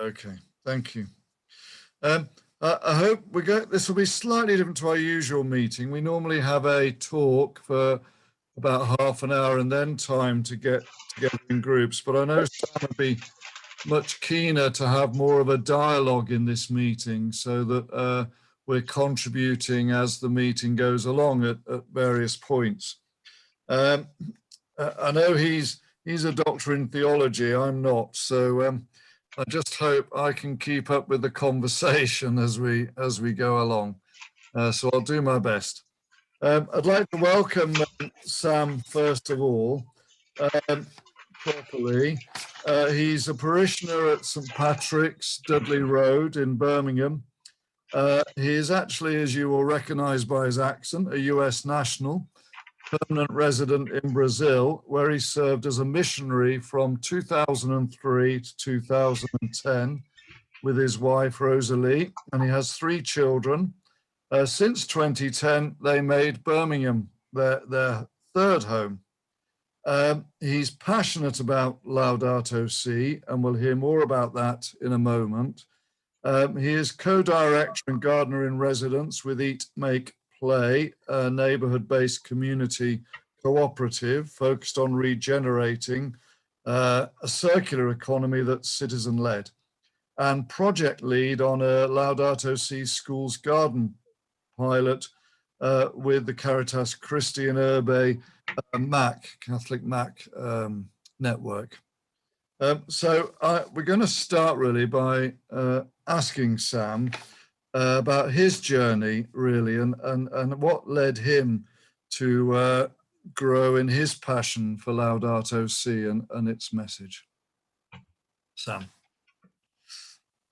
Okay, thank you. I hope this will be slightly different to our usual meeting. We normally have a talk for about half an hour and then time to get together in groups, but I know Sam would be much keener to have more of a dialogue in this meeting so that we're contributing as the meeting goes along at various points. I know he's a doctor in theology, I'm not, so I just hope I can keep up with the conversation as we go along. So I'll do my best. I'd like to welcome Sam first of all, properly. He's a parishioner at St Patrick's, Dudley Road in Birmingham. He is actually, as you will recognize by his accent, a US national, permanent resident in Brazil, where he served as a missionary from 2003 to 2010 with his wife, Rosalie, and he has 3 children. Since 2010, they made Birmingham their third home. He's passionate about Laudato Si, and we'll hear more about that in a moment. He is co-director and gardener in residence with Eat, Make, Play, a neighborhood-based community cooperative focused on regenerating a circular economy that's citizen-led, and project lead on a Laudato Si schools garden pilot with the Caritas Christi in Urbe Catholic MAC network. So we're going to start really by asking Sam about his journey really and what led him to grow in his passion for Laudato Si and its message. Sam.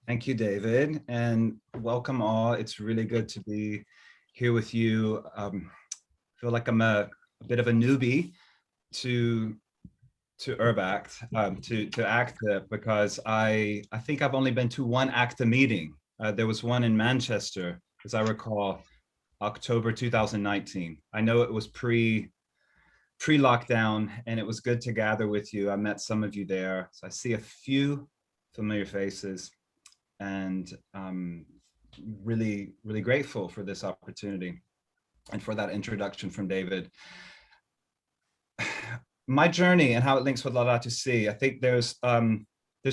Thank you, David, and welcome all. It's really good to be here with you. I feel like I'm a bit of a newbie to URBACT, to ACTA, because I think I've only been to one ACTA meeting. There was one in Manchester, as I recall, October 2019. I know it was pre-lockdown, and it was good to gather with you. I met some of you there, so I see a few familiar faces, and really, really grateful for this opportunity and for that introduction from David. My journey and how it links with Laudato Si, I think there's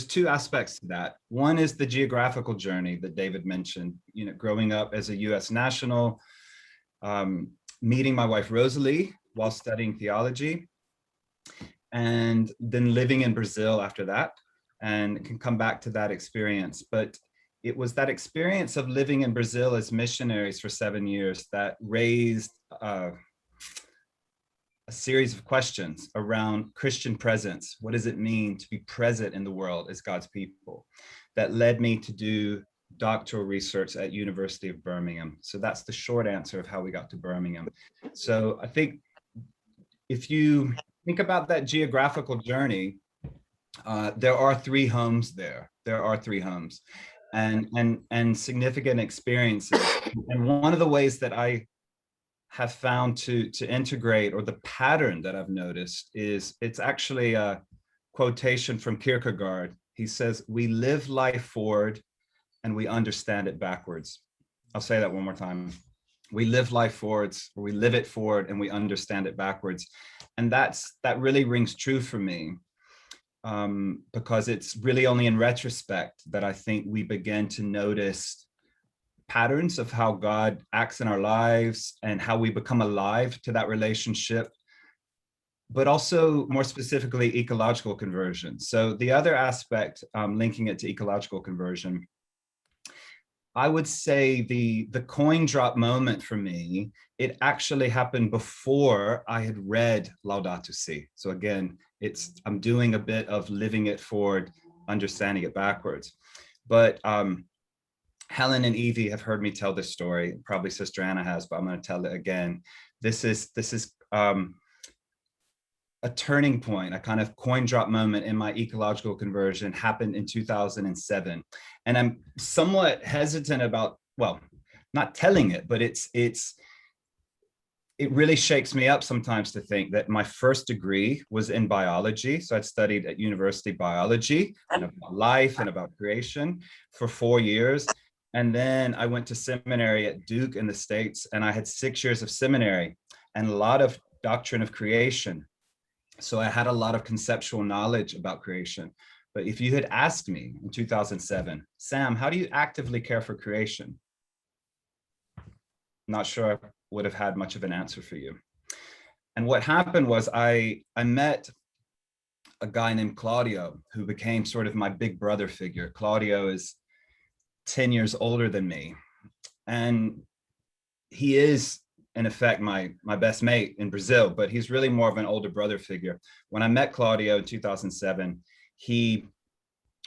2 aspects to that. One is the geographical journey that David mentioned, you know, growing up as a US national, meeting my wife Rosalie while studying theology, and then living in Brazil after that, and can come back to that experience. But it was that experience of living in Brazil as missionaries for 7 years that raised a series of questions around Christian presence. What does it mean to be present in the world as God's people? That led me to do doctoral research at University of Birmingham. So that's the short answer of how we got to Birmingham. So I think if you think about that geographical journey, there are 3 homes there. There are 3 homes and significant experiences. And one of the ways that I have found to integrate, or the pattern that I've noticed, is it's actually a quotation from Kierkegaard. He says, "We live life forward and we understand it backwards." I'll say that one more time. We live life forwards, or we live it forward and we understand it backwards. And that really rings true for me, because it's really only in retrospect that I think we begin to notice patterns of how God acts in our lives and how we become alive to that relationship, but also more specifically ecological conversion. So the other aspect, linking it to ecological conversion, I would say the coin drop moment for me, it actually happened before I had read Laudato Si. So again, I'm doing a bit of living it forward, understanding it backwards. But Helen and Evie have heard me tell this story. Probably Sister Anna has, but I'm going to tell it again. This is a turning point, a kind of coin drop moment in my ecological conversion. Happened in 2007, and I'm somewhat hesitant about, well, not telling it, but it's it really shakes me up sometimes to think that my first degree was in biology. So I'd studied at university biology and about life and about creation for 4 years. And then I went to seminary at Duke in the States, and I had 6 years of seminary and a lot of doctrine of creation. So I had a lot of conceptual knowledge about creation. But if you had asked me in 2007, Sam, how do you actively care for creation? I'm not sure I would have had much of an answer for you. And what happened was I met a guy named Claudio, who became sort of my big brother figure. Claudio is 10 years older than me. And he is, in effect, my best mate in Brazil, but he's really more of an older brother figure. When I met Claudio in 2007, he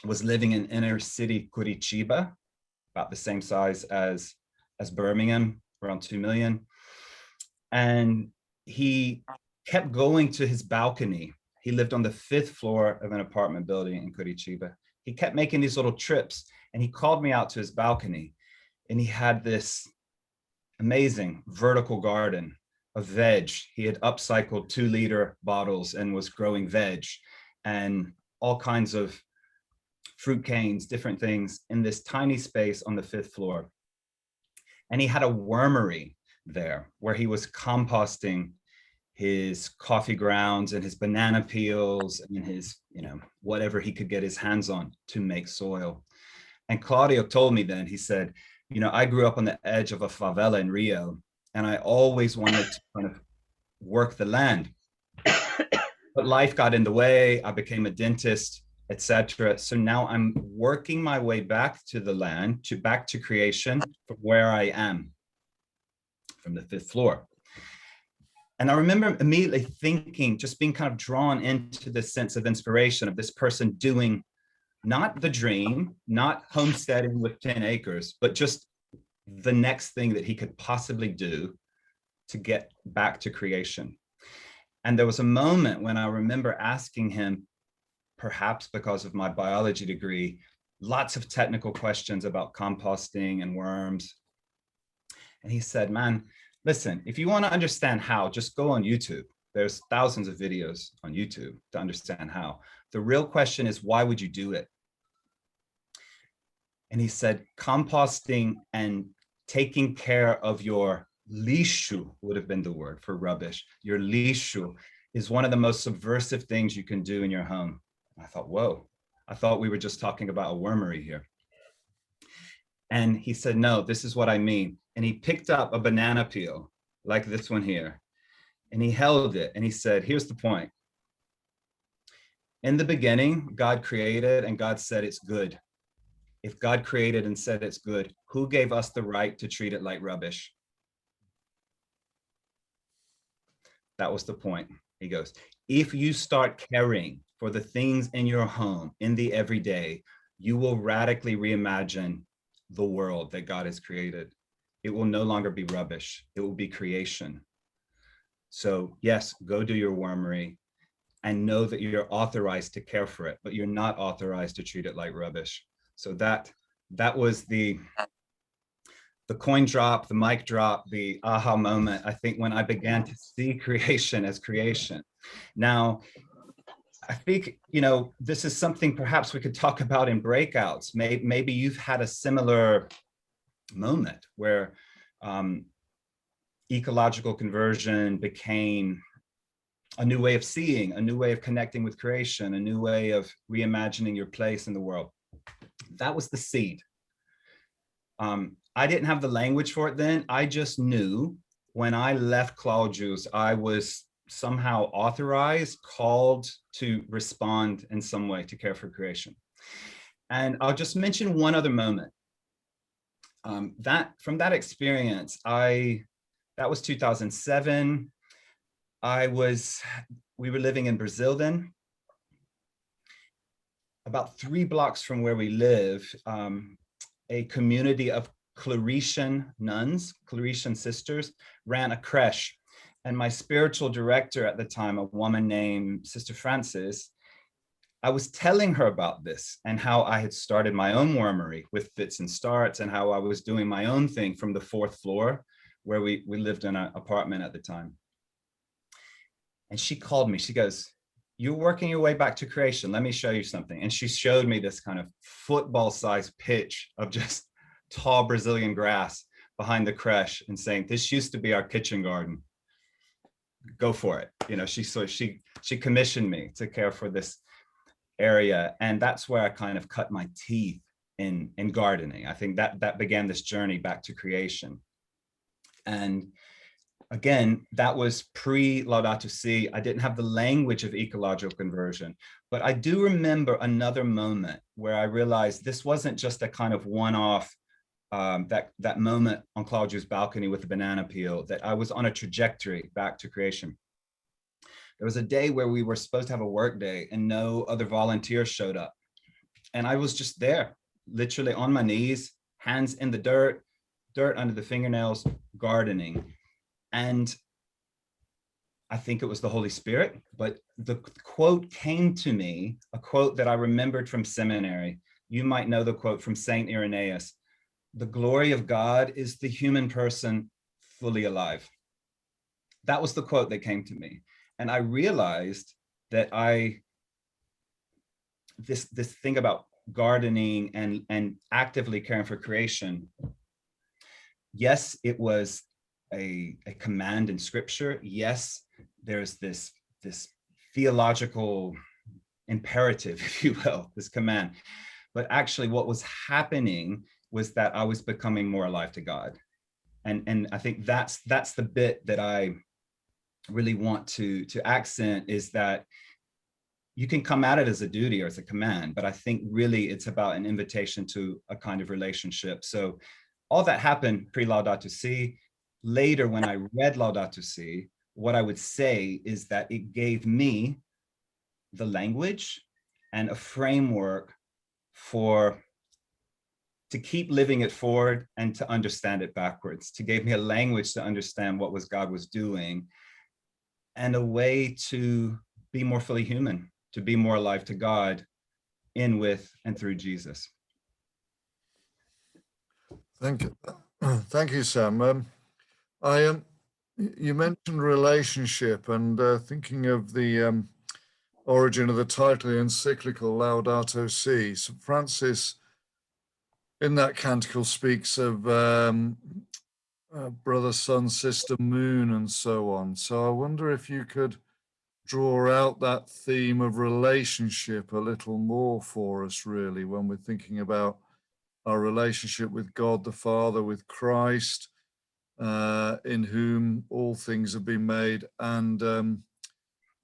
was living in inner city Curitiba, about the same size as Birmingham, around 2 million. And he kept going to his balcony. He lived on the 5th floor of an apartment building in Curitiba. He kept making these little trips, and he called me out to his balcony, and he had this amazing vertical garden of veg. He had upcycled 2-liter bottles and was growing veg and all kinds of fruit canes, different things in this tiny space on the 5th floor. And he had a wormery there where he was composting his coffee grounds and his banana peels and his, whatever he could get his hands on to make soil. And Claudio told me then, he said, I grew up on the edge of a favela in Rio, and I always wanted to kind of work the land. But life got in the way. I became a dentist, etc. So now I'm working my way back to the land, back to creation from where I am, from the 5th floor. And I remember immediately thinking, just being kind of drawn into this sense of inspiration of this person doing not the dream, not homesteading with 10 acres, but just the next thing that he could possibly do to get back to creation. And there was a moment when I remember asking him, perhaps because of my biology degree, lots of technical questions about composting and worms. And he said, man, listen, if you want to understand how, just go on YouTube. There's thousands of videos on YouTube to understand how. The real question is, why would you do it? And he said, composting and taking care of your lixo would have been the word for rubbish. Your lixo is one of the most subversive things you can do in your home. I thought, whoa, I thought we were just talking about a wormery here. And he said, no, this is what I mean. And he picked up a banana peel like this one here, and he held it and he said, here's the point. In the beginning, God created and God said it's good. If God created and said it's good, who gave us the right to treat it like rubbish? That was the point. He goes, if you start caring for the things in your home, in the everyday, you will radically reimagine the world that God has created. It will no longer be rubbish. It will be creation. So yes, go do your wormery and know that you're authorized to care for it, but you're not authorized to treat it like rubbish. So that was the coin drop, the mic drop, the aha moment, I think, when I began to see creation as creation. Now, I think, this is something perhaps we could talk about in breakouts. Maybe you've had a similar moment where ecological conversion became a new way of seeing, a new way of connecting with creation, a new way of reimagining your place in the world. That was the seed. I didn't have the language for it then. I just knew when I left Claudius, I was somehow authorized, called to respond in some way to care for creation. And I'll just mention one other moment. From that experience, that was 2007. We were living in Brazil then. About 3 blocks from where we live, a community of Claretian nuns, Claretian sisters, ran a creche. And my spiritual director at the time, a woman named Sister Francis, I was telling her about this and how I had started my own wormery with fits and starts and how I was doing my own thing from the 4th floor where we lived in an apartment at the time. And she called me, she goes, "You're working your way back to creation. Let me show you something." And she showed me this kind of football-sized pitch of just tall Brazilian grass behind the creche and saying, "This used to be our kitchen garden. Go for it." You know, she commissioned me to care for this area. And that's where I kind of cut my teeth in gardening. I think that began this journey back to creation. And again, that was pre Laudato Si. I didn't have the language of ecological conversion, but I do remember another moment where I realized this wasn't just a kind of one-off, that moment on Claudia's balcony with the banana peel, that I was on a trajectory back to creation. There was a day where we were supposed to have a work day and no other volunteers showed up. And I was just there, literally on my knees, hands in the dirt under the fingernails, gardening. And I think it was the Holy Spirit, but the quote came to me, a quote that I remembered from seminary. You might know the quote from Saint Irenaeus: "The glory of God is the human person fully alive." That was the quote that came to me. And I realized that this thing about gardening and actively caring for creation, yes, it was a command in scripture. Yes, there's this theological imperative, if you will, this command. But actually what was happening was that I was becoming more alive to God. And I think that's the bit that I really want to accent, is that you can come at it as a duty or as a command, but I think really it's about an invitation to a kind of relationship. So all that happened pre-Laudato Si. Later, when I read Laudato Si, what I would say is that it gave me the language and a framework to keep living it forward and to understand it backwards. To give me a language to understand what God was doing, and a way to be more fully human, to be more alive to God in, with, and through Jesus. Thank you. Thank you, Sam. You mentioned relationship, and thinking of the origin of the title, the encyclical Laudato Si. St. Francis, in that canticle, speaks of brother, sun, sister, moon, and so on. So I wonder if you could draw out that theme of relationship a little more for us, really, when we're thinking about our relationship with God the Father, with Christ, in whom all things have been made, and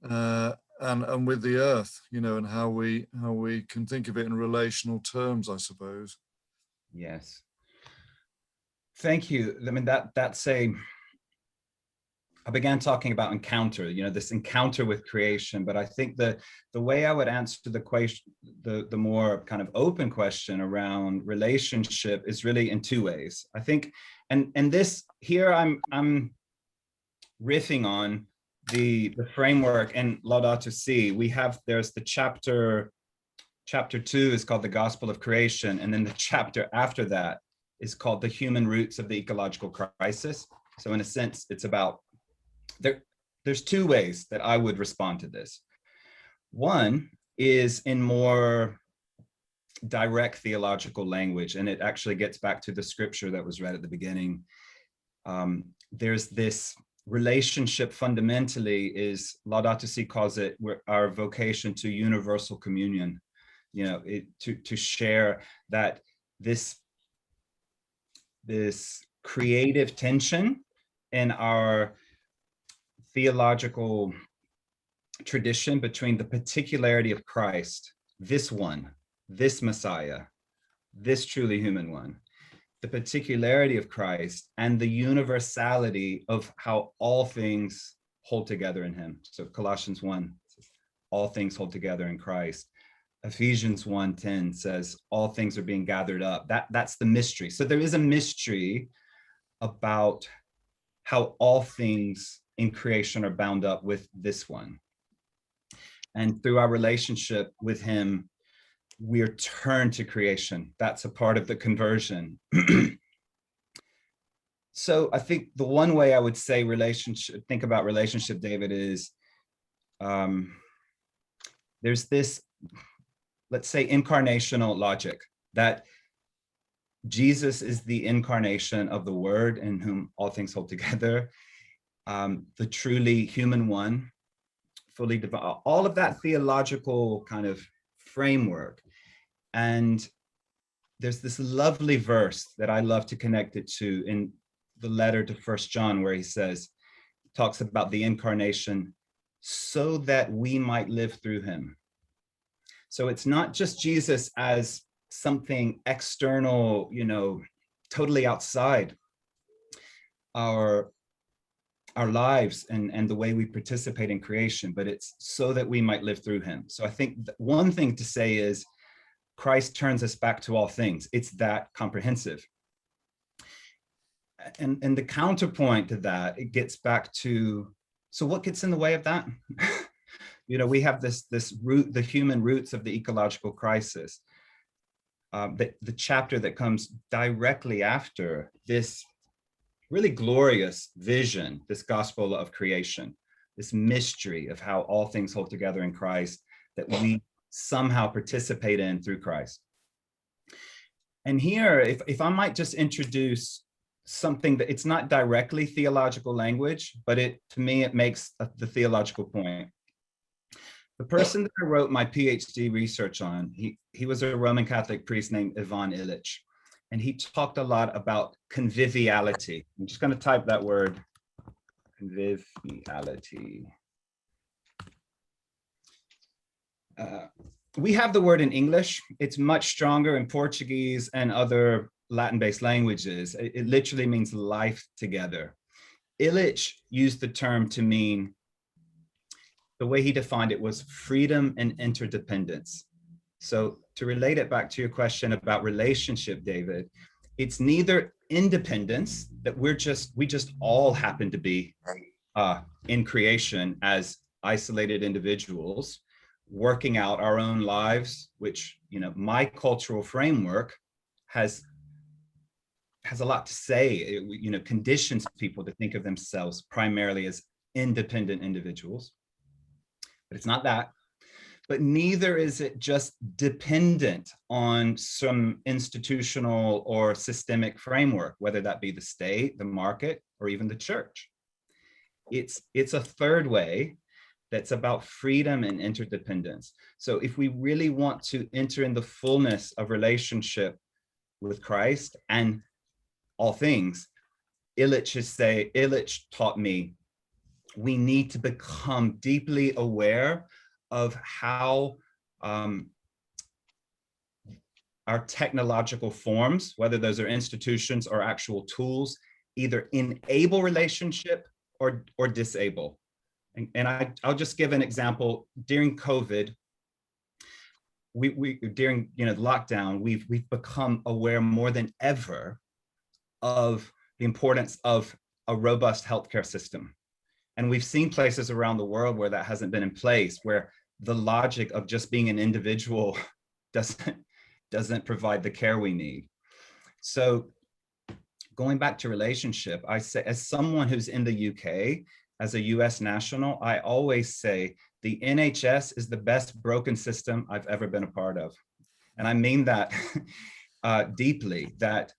with the earth, you know, and how we can think of it in relational terms, I suppose. Yes. Thank you. I mean, I began talking about encounter, you know, this encounter with creation, but I think the way I would answer the question, the more kind of open question around relationship, is really in two ways. I think, and this here I'm riffing on the framework in Laudato Si. There's the chapter 2 is called the Gospel of Creation, and then the chapter after that is called the Human Roots of the Ecological Crisis. So in a sense, it's about, there's two ways that I would respond to this. One is in more direct theological language, and it actually gets back to the scripture that was read at the beginning. There's this relationship, fundamentally, is Laudato Si calls it our vocation to universal communion, you know, to share that this creative tension in our theological tradition between the particularity of Christ, this one, this Messiah, this truly human one, the particularity of Christ, and the universality of how all things hold together in him. So Colossians 1 says, all things hold together in Christ. Ephesians 1:10 says, all things are being gathered up. That's the mystery. So there is a mystery about how all things in creation are bound up with this one. And through our relationship with him, we are turned to creation. That's a part of the conversion. So I think the one way I would say think about relationship, David, is there's this, let's say, incarnational logic that Jesus is the incarnation of the Word in whom all things hold together, the truly human one, fully divine, all of that theological kind of framework. And there's this lovely verse that I love to connect it to in the letter to First John, where he talks about the incarnation so that we might live through him. So it's not just Jesus as something external, totally outside our lives and the way we participate in creation, but it's so that we might live through him. So I think one thing to say is Christ turns us back to all things. It's that comprehensive. And the counterpoint to that, it gets back to, so what gets in the way of that? We have this root, the human roots of the ecological crisis. The chapter that comes directly after this really glorious vision, this gospel of creation, this mystery of how all things hold together in Christ that we somehow participate in through Christ. And here, if I might just introduce something that it's not directly theological language, but to me, it makes the theological point. The person that I wrote my PhD research on, he was a Roman Catholic priest named Ivan Illich, and he talked a lot about conviviality. I'm just going to type that word, conviviality. We have the word in English. It's much stronger in Portuguese and other Latin-based languages. It literally means life together. Illich used the term to mean, the way he defined it was freedom and interdependence. So to relate it back to your question about relationship, David, it's neither independence that we just all happen to be in creation as isolated individuals, working out our own lives, which, my cultural framework has a lot to say. It, conditions people to think of themselves primarily as independent individuals. But it's not that. But neither is it just dependent on some institutional or systemic framework, whether that be the state, the market, or even the church. It's a third way that's about freedom and interdependence. So if we really want to enter in the fullness of relationship with Christ and all things, Illich taught me we need to become deeply aware of how our technological forms, whether those are institutions or actual tools, either enable relationship or disable. And I'll just give an example. During COVID, during the lockdown, we've become aware more than ever of the importance of a robust healthcare system. And we've seen places around the world where that hasn't been in place, where the logic of just being an individual doesn't provide the care we need. So going back to relationship, I say, as someone who's in the UK, as a US national, I always say the NHS is the best broken system I've ever been a part of. And I mean that deeply, that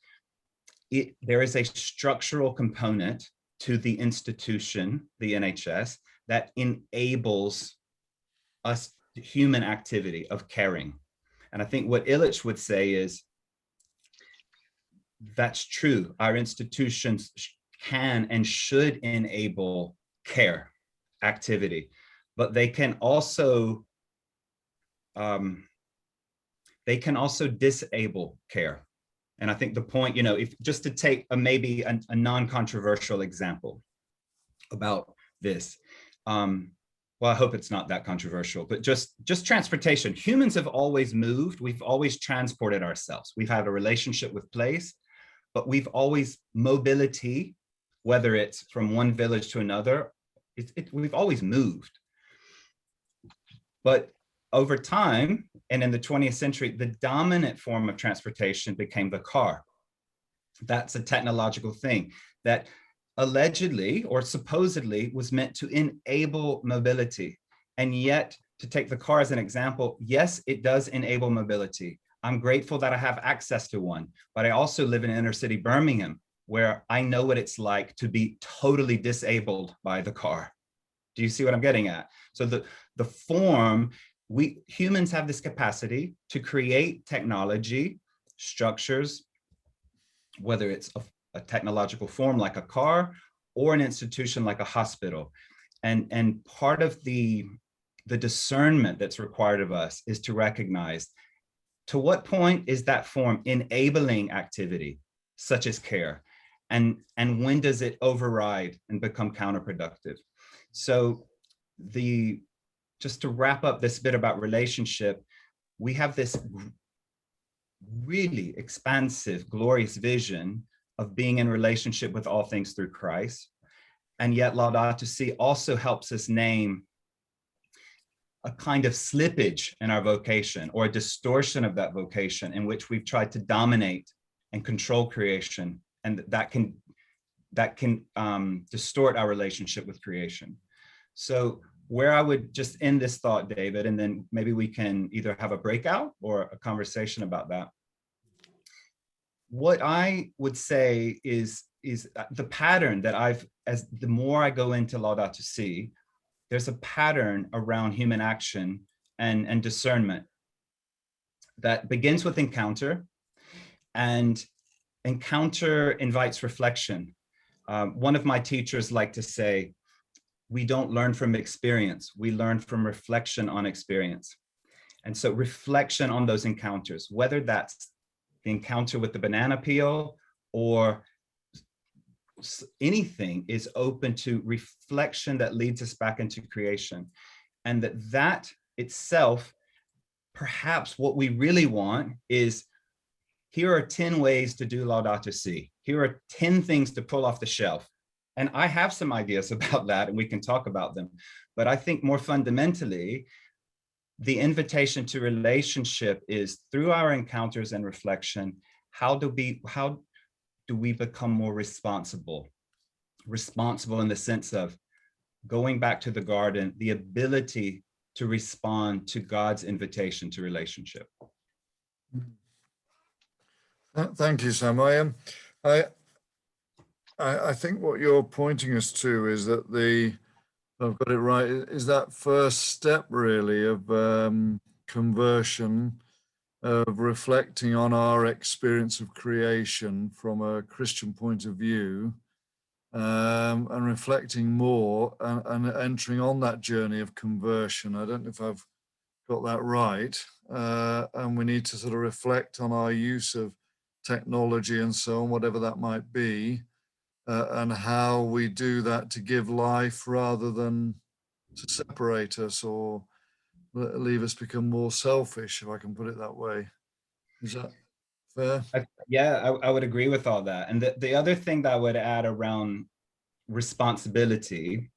there is a structural component to the institution, the NHS, that enables us human activity of caring. And I think what Illich would say is, that's true. Our institutions can and should enable care, activity, but they can also disable care. And I think the point, if just to take maybe a non-controversial example about this, well, I hope it's not that controversial, but just transportation. Humans have always moved. We've always transported ourselves. We've had a relationship with place, but we've always mobility, whether it's from one village to another, we've always moved. But over time, and in the 20th century, the dominant form of transportation became the car. That's a technological thing that allegedly or supposedly was meant to enable mobility. And yet, to take the car as an example, yes, it does enable mobility. I'm grateful that I have access to one, but I also live in inner city Birmingham, where I know what it's like to be totally disabled by the car. Do you see what I'm getting at? So the form, we humans have this capacity to create technology, structures, whether it's a technological form like a car or an institution like a hospital. And part of the discernment that's required of us is to recognize, to what point is that form enabling activity, such as care? And when does it override and become counterproductive? So just to wrap up this bit about relationship, we have this really expansive, glorious vision of being in relationship with all things through Christ. And yet Laudato Si also helps us name a kind of slippage in our vocation, or a distortion of that vocation, in which we've tried to dominate and control creation, and that can distort our relationship with creation. So where I would just end this thought, David, and then maybe we can either have a breakout or a conversation about that. What I would say is the pattern that as the more I go into Laudato Si, there's a pattern around human action and discernment that begins with encounter, and encounter invites reflection. One of my teachers liked to say, we don't learn from experience, we learn from reflection on experience. And so reflection on those encounters, whether that's the encounter with the banana peel or anything, is open to reflection that leads us back into creation. And that itself, perhaps what we really want is, here are 10 ways to do Laudato Si. Here are 10 things to pull off the shelf. And I have some ideas about that, and we can talk about them. But I think more fundamentally, the invitation to relationship is, through our encounters and reflection, how do we become more responsible? Responsible in the sense of going back to the garden, the ability to respond to God's invitation to relationship. Thank you, Sam. I think what you're pointing us to is that I've got it right, is that first step really of conversion, of reflecting on our experience of creation from a Christian point of view, and reflecting more and entering on that journey of conversion. I don't know if I've got that right. And we need to sort of reflect on our use of technology and so on, whatever that might be, and how we do that to give life rather than to separate us or leave us become more selfish, if I can put it that way. Is that fair? I would agree with all that. And the other thing that I would add around responsibility,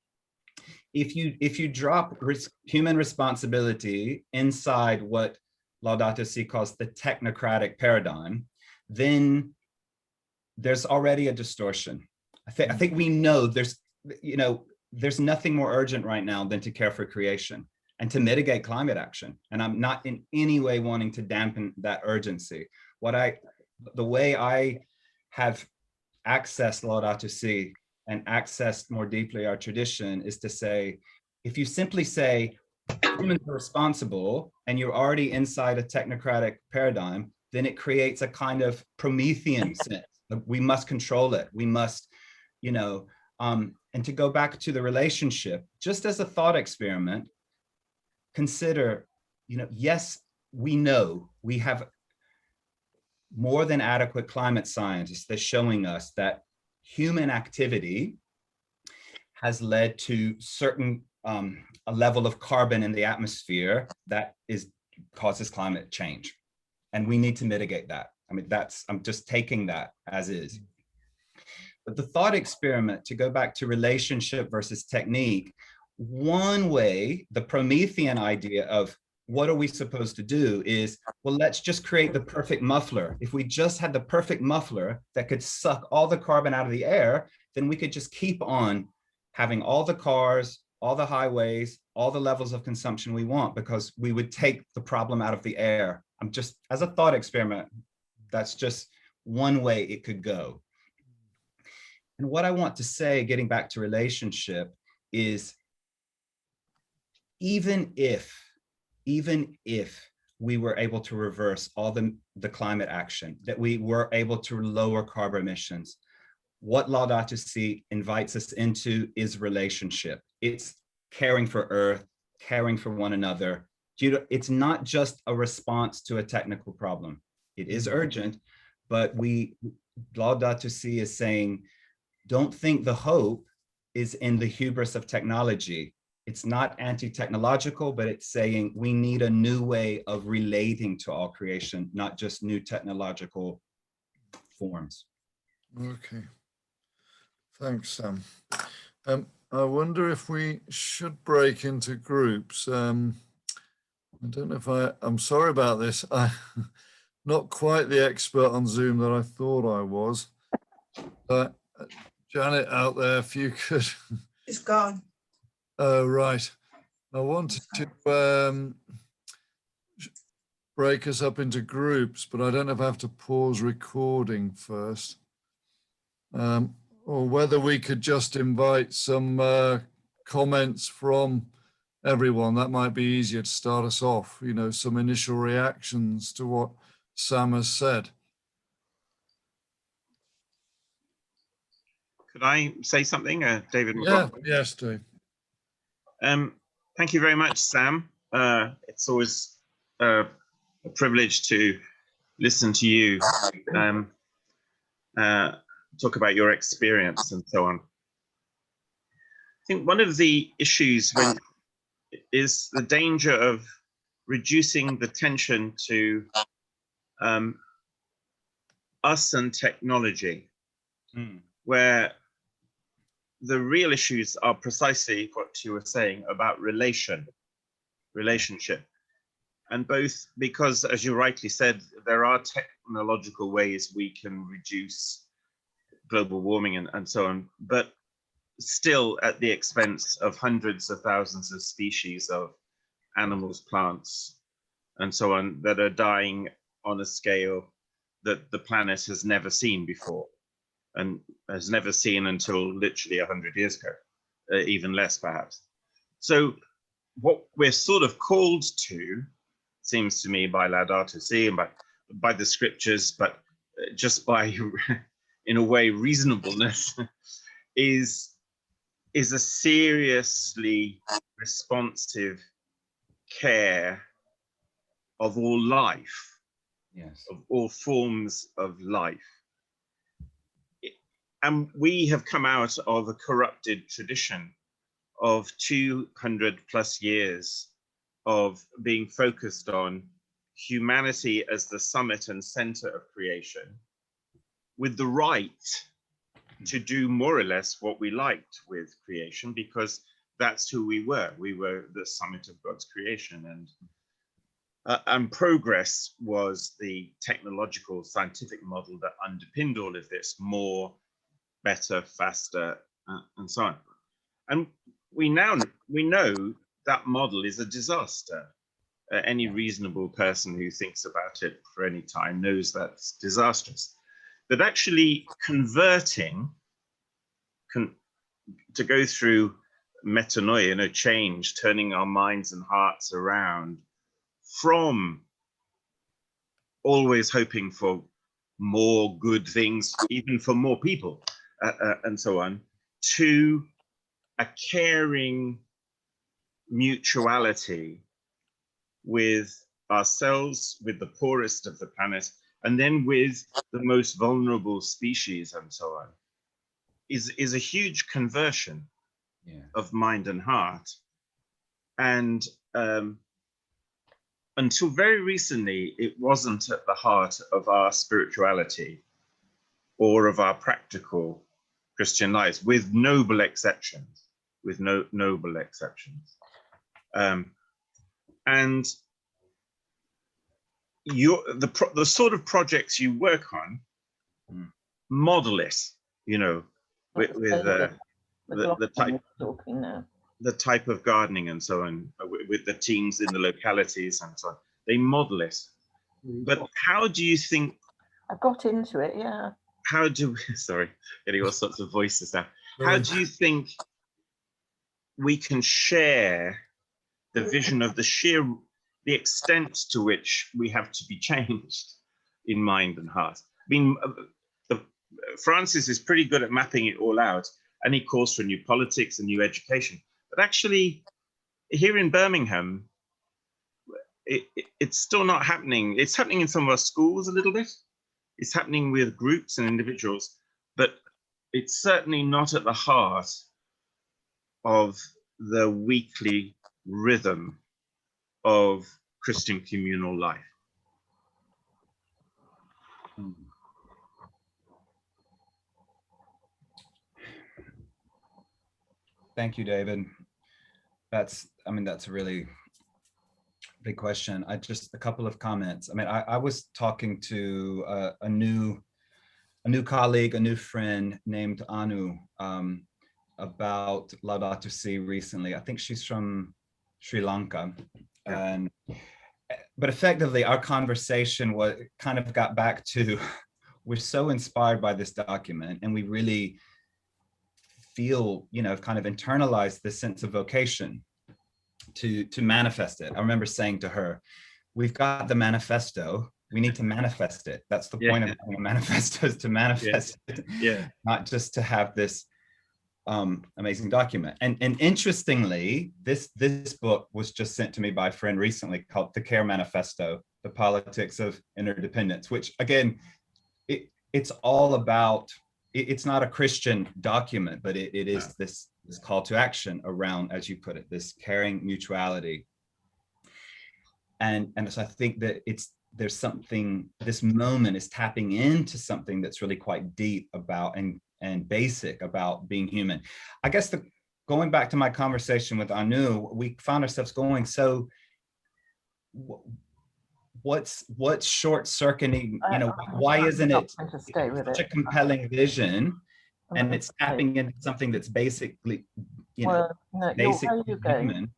if you drop human responsibility inside what Laudato Si calls the technocratic paradigm, then there's already a distortion. I think we know there's nothing more urgent right now than to care for creation and to mitigate climate action. And I'm not in any way wanting to dampen that urgency. The way I have accessed Laudato Si and accessed more deeply our tradition is to say, if you simply say humans are responsible and you're already inside a technocratic paradigm, then it creates a kind of Promethean sense. We must control it. We must, and to go back to the relationship, just as a thought experiment, consider, yes, we know we have more than adequate climate scientists that's showing us that human activity has led to certain a level of carbon in the atmosphere that causes climate change, and we need to mitigate that. I mean, I'm just taking that as is. But the thought experiment, to go back to relationship versus technique, one way, the Promethean idea of what are we supposed to do is, well, let's just create the perfect muffler. If we just had the perfect muffler that could suck all the carbon out of the air, then we could just keep on having all the cars, all the highways, all the levels of consumption we want, because we would take the problem out of the air. I'm just, as a thought experiment, that's just one way it could go. And what I want to say, getting back to relationship, is even if we were able to reverse all the climate action, that we were able to lower carbon emissions, what Laudato Si invites us into is relationship. It's caring for Earth, caring for one another. It's not just a response to a technical problem. It is urgent, but Laudato Si is saying, don't think the hope is in the hubris of technology. It's not anti-technological, but it's saying we need a new way of relating to all creation, not just new technological forms. Okay. Thanks, Sam. I wonder if we should break into groups. I don't know if I'm sorry about this. I'm not quite the expert on Zoom that I thought I was. Janet out there, if you could. It's gone. Oh, right. I wanted to break us up into groups, but I don't know if I have to pause recording first. Or whether we could just invite some comments from everyone. That might be easier to start us off, you know, some initial reactions to what Sam has said. Could I say something, David? Yeah, yes, Dave. Thank you very much, Sam. It's always a privilege to listen to you talk about your experience and so on. I think one of the issues is the danger of reducing the tension to us and technology, where the real issues are precisely what you were saying about relationship. And both because, as you rightly said, there are technological ways we can reduce global warming and so on, but still at the expense of hundreds of thousands of species of animals, plants, and so on that are dying on a scale that the planet has never seen before and has never seen until literally 100 years ago, even less perhaps. So what we're sort of called to, seems to me, by Laudato Si and by the scriptures, but just by, in a way, reasonableness, is a seriously responsive care of all life, Yes, of all forms of life. And we have come out of a corrupted tradition of 200 plus years of being focused on humanity as the summit and center of creation, with the right to do more or less what we liked with creation, because that's who we were. We were the summit of God's creation, and progress was the technological scientific model that underpinned all of this: more, better, faster, and so on. And we know that model is a disaster. Any reasonable person who thinks about it for any time knows that's disastrous. But actually converting, to go through metanoia, change, turning our minds and hearts around from always hoping for more good things, even for more people, and so on, to a caring mutuality with ourselves, with the poorest of the planet, and then with the most vulnerable species and so on, is a huge conversion of mind and heart. And until very recently, it wasn't at the heart of our spirituality or of our practical Christian lives, with noble exceptions, And the sort of projects you work on model it, you know, with the type of gardening and so on, with the teams in the localities and so on. They model it. But how do you think? I got into it, yeah. How do sorry, getting all sorts of voices now. How do you think we can share the vision of the extent to which we have to be changed in mind and heart? I mean, Francis is pretty good at mapping it all out, and he calls for new politics and new education. But actually, here in Birmingham, it's still not happening. It's happening in some of our schools a little bit. It's happening with groups and individuals, but it's certainly not at the heart of the weekly rhythm of Christian communal life. Thank you, David. That's a really big question. A couple of comments. I mean, I was talking to a new colleague, a new friend named Anu about Laudato Si recently. I think she's from Sri Lanka. But effectively, our conversation kind of got back to, we're so inspired by this document, and we really feel, kind of internalized this sense of vocation to manifest it. I remember saying to her, we've got the manifesto, we need to manifest it. That's the point of having a manifesto, is to manifest it, not just to have this amazing document. And interestingly, this book was just sent to me by a friend recently, called The Care Manifesto, The Politics of Interdependence, which again, it's all about, it's not a Christian document, but it is this call to action around, as you put it, this caring mutuality. And so I think that there's something, this moment is tapping into something that's really quite deep about and basic about being human. I guess going back to my conversation with Anu, we found ourselves going, so what's short circuiting, why isn't it such a compelling vision? And it's tapping into something that's basically, basic human.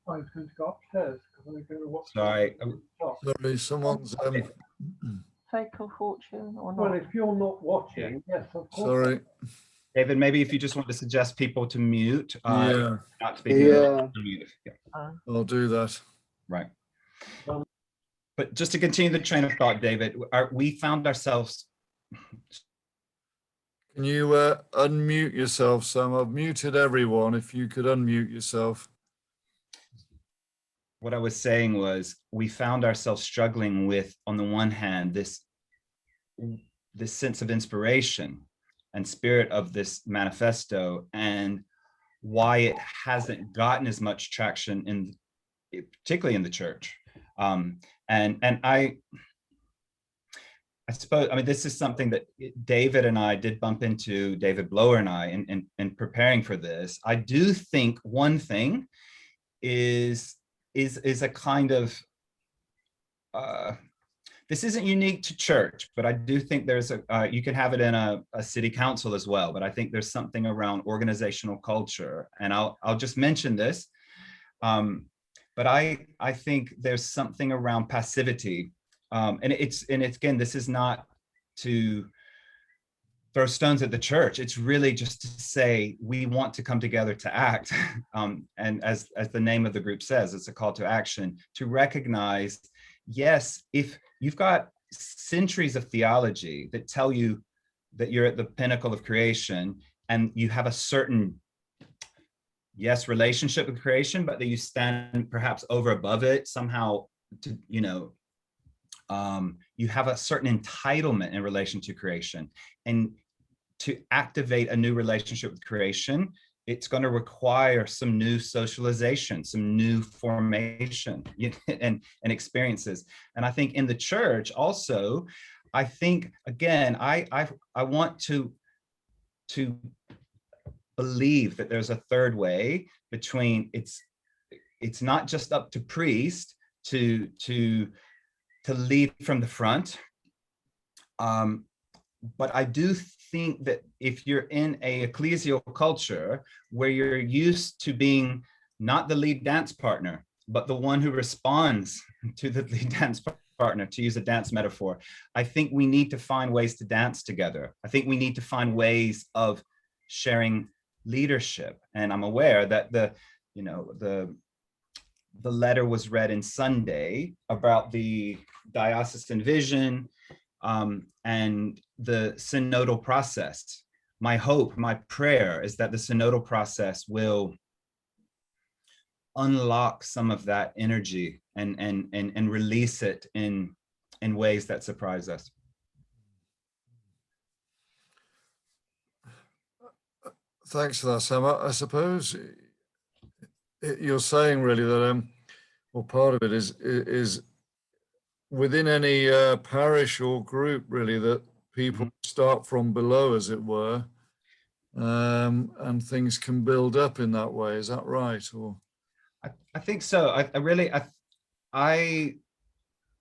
Sorry, someone's Fatal fortune or not? Well, if you're not watching, yes, of course. sorry. David, maybe if you just want to suggest people to mute. Yeah. Not speaking. Yeah. Mute. Yeah. I'll do that. Right. But just to continue the train of thought, David, we found ourselves. Can you unmute yourself, Sam? I've muted everyone. If you could unmute yourself. What I was saying was, we found ourselves struggling with, on the one hand, this sense of inspiration and spirit of this manifesto, and why it hasn't gotten as much traction particularly in the church. And I suppose, this is something that David and I did bump into, David Blower and I, in preparing for this. I do think one thing is a kind of, this isn't unique to church, but I do think there's you can have it in a city council as well, but I think there's something around organizational culture. And I'll just mention this, but I think there's something around passivity. And it's again, this is not to throw stones at the church. It's really just to say, we want to come together to act. And as the name of the group says, it's a call to action, to recognize, yes, if you've got centuries of theology that tell you that you're at the pinnacle of creation, and you have a certain, yes, relationship with creation, but that you stand perhaps over above it somehow, to, you have a certain entitlement in relation to creation. And to activate a new relationship with creation, it's going to require some new socialization, some new formation, and experiences. And I think in the church also, I think, again, I want to believe that there's a third way between, it's not just up to priest to lead from the front. But I do think that if you're in a ecclesial culture where you're used to being not the lead dance partner, but the one who responds to the lead dance partner, to use a dance metaphor, I think we need to find ways to dance together. I think we need to find ways of sharing leadership. And I'm aware that the letter was read in Sunday about the diocesan vision and the synodal process. My hope, my prayer is that the synodal process will unlock some of that energy and release it in ways that surprise us. Thanks for that, Sam. I suppose you're saying really that, well, part of it is within any parish or group, really, that people start from below, as it were, and things can build up in that way. Is that right? Or I think so. I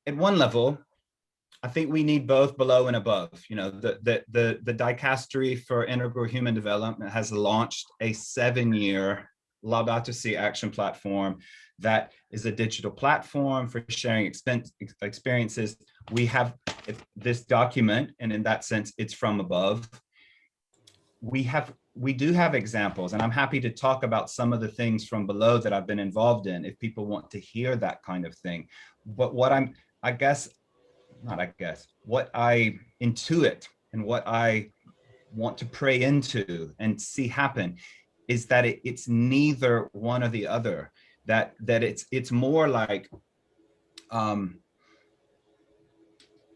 at one level, I think we need both below and above. The dicastery for integral human development has launched a 7-year Laudato Si action platform that is a digital platform for sharing experiences. We have this document, and in that sense, it's from above. We do have examples, and I'm happy to talk about some of the things from below that I've been involved in if people want to hear that kind of thing. But what I intuit and what I want to pray into and see happen is that it's neither one or the other, that it's more like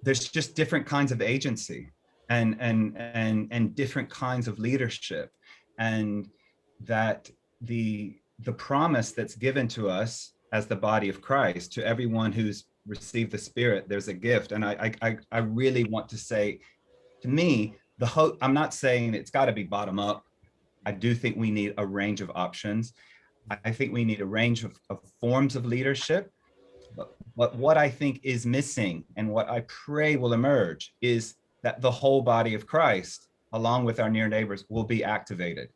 there's just different kinds of agency and different kinds of leadership, and that the promise that's given to us as the body of Christ, to everyone who's received the Spirit, there's a gift. And I really want to say, to me, the hope, I'm not saying it's got to be bottom up. I do think we need a range of options. I think we need a range of forms of leadership. But what I think is missing, and what I pray will emerge, is that the whole body of Christ, along with our near neighbors, will be activated.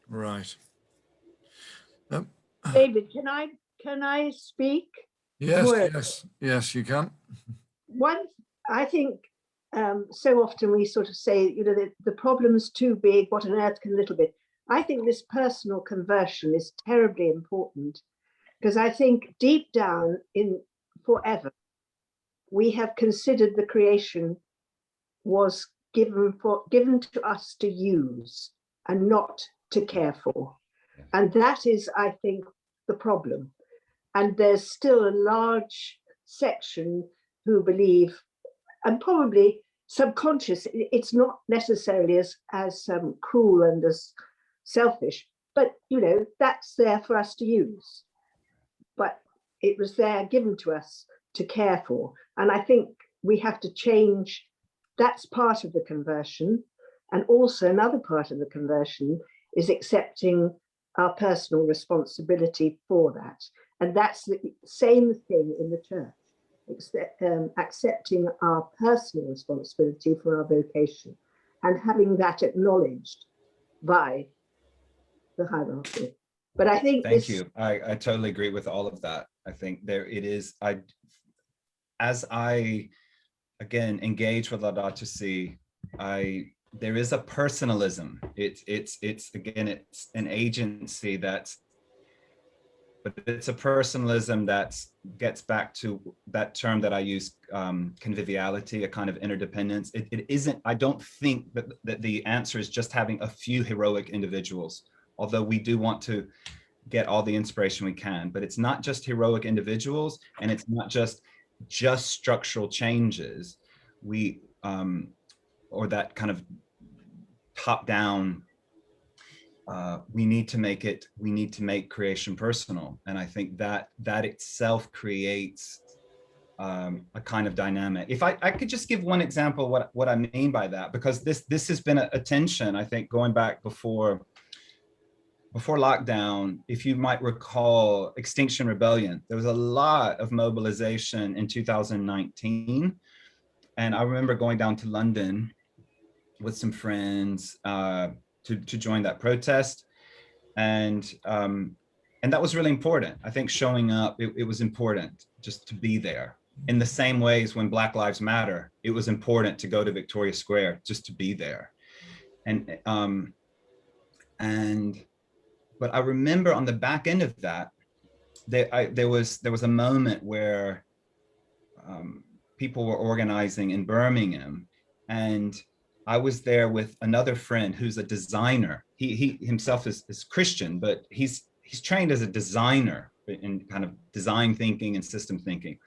Right. David, can I speak? Yes, you can. I think so often we sort of say, the problem's too big, what on earth can little bit? I think this personal conversion is terribly important, because I think deep down in forever, we have considered the creation was given to us to use and not to care for. And that is, I think, the problem. And there's still a large section who believe, and probably subconscious, it's not necessarily as cruel and as selfish, but that's there for us to use. But it was there given to us to care for. And I think we have to change. That's part of the conversion. And also another part of the conversion is accepting our personal responsibility for that. And that's the same thing in the church, accepting our personal responsibility for our vocation and having that acknowledged by the hierarchy. But I think Thank you. I totally agree with all of that. I think there it is. As I again engage with Laudato Si, there is a personalism. It's again, it's an agency but it's a personalism that gets back to that term that I use, conviviality, a kind of interdependence. It isn't, I don't think that the answer is just having a few heroic individuals, although we do want to get all the inspiration we can, but it's not just heroic individuals, and it's not just structural changes. Or that kind of top down, we need to make creation personal. And I think that itself creates a kind of dynamic. If I could just give one example what I mean by that, because this has been a tension, I think, going back before before lockdown, if you might recall Extinction Rebellion, there was a lot of mobilization in 2019. And I remember going down to London with some friends to join that protest. And that was really important. I think showing up, it was important just to be there. In the same ways when Black Lives Matter, it was important to go to Victoria Square just to be there. But I remember on the back end of that, there was a moment where people were organizing in Birmingham, and I was there with another friend who's a designer. He himself is Christian, but he's trained as a designer in kind of design thinking and system thinking.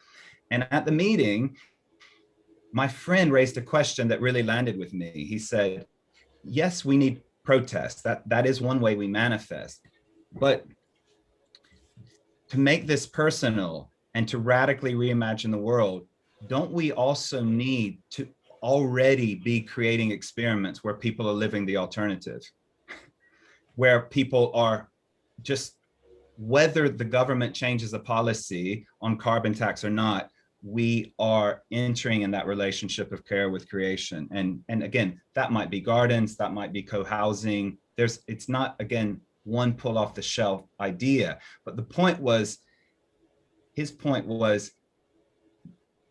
And at the meeting, my friend raised a question that really landed with me. He said, yes, we need protests. That is one way we manifest. But to make this personal and to radically reimagine the world, don't we also need to already be creating experiments where people are living the alternative, where people are just, whether the government changes a policy on carbon tax or not, we are entering in that relationship of care with creation. And again, that might be gardens, that might be co-housing. It's not, again, one pull off the shelf idea, but his point was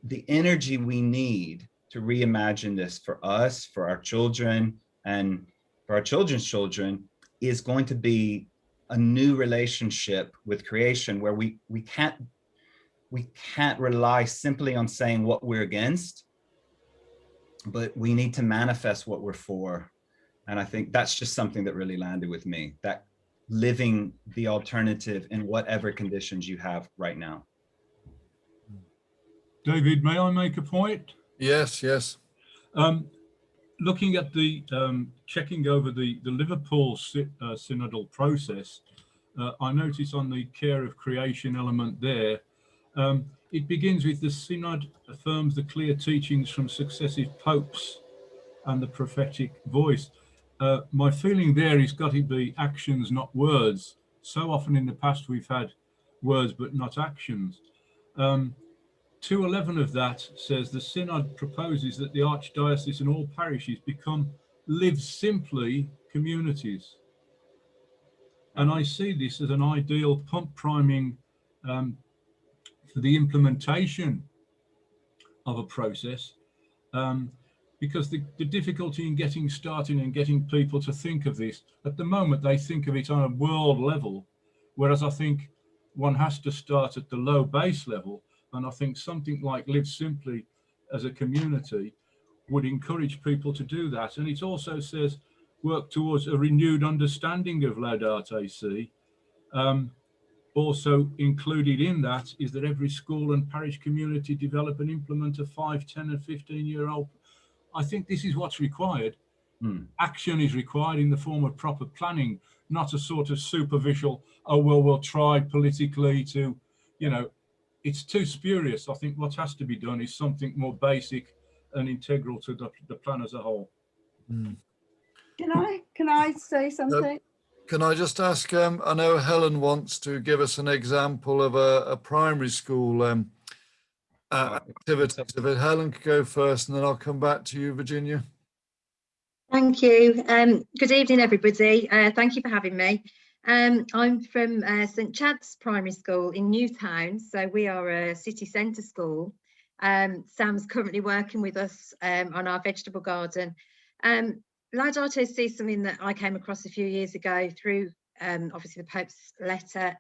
the energy we need to reimagine this for us, for our children, and for our children's children is going to be a new relationship with creation where we can't rely simply on saying what we're against, but we need to manifest what we're for. And I think that's just something that really landed with me, that living the alternative in whatever conditions you have right now. David, may I make a point? Yes, yes. Looking at the checking over the Liverpool synodal process, I notice on the care of creation element there, it begins with the synod affirms the clear teachings from successive popes and the prophetic voice. My feeling there is got to be actions, not words. So often in the past we've had words but not actions. 211 of that says the synod proposes that the archdiocese and all parishes become live simply communities. And I see this as an ideal pump priming for the implementation of a process, because the difficulty in getting started and getting people to think of this, at the moment they think of it on a world level, whereas I think one has to start at the low base level. And I think something like Live Simply as a community would encourage people to do that. And it also says work towards a renewed understanding of Laudato Si. Also included in that is that every school and parish community develop and implement a 5, 10 and 15-year-old. I think this is what's required. Action is required in the form of proper planning, not a sort of superficial, oh, well, we'll try politically to, it's too spurious. I think what has to be done is something more basic and integral to the plan as a whole. Can I say something? Can I just ask, I know Helen wants to give us an example of a primary school activity. If Helen could go first and then I'll come back to you, Virginia. Thank you. Good evening, everybody. Thank you for having me. I'm from St Chad's Primary School in Newtown, so we are a city centre school. Sam's currently working with us on our vegetable garden. Laudato Si is something that I came across a few years ago through obviously the Pope's letter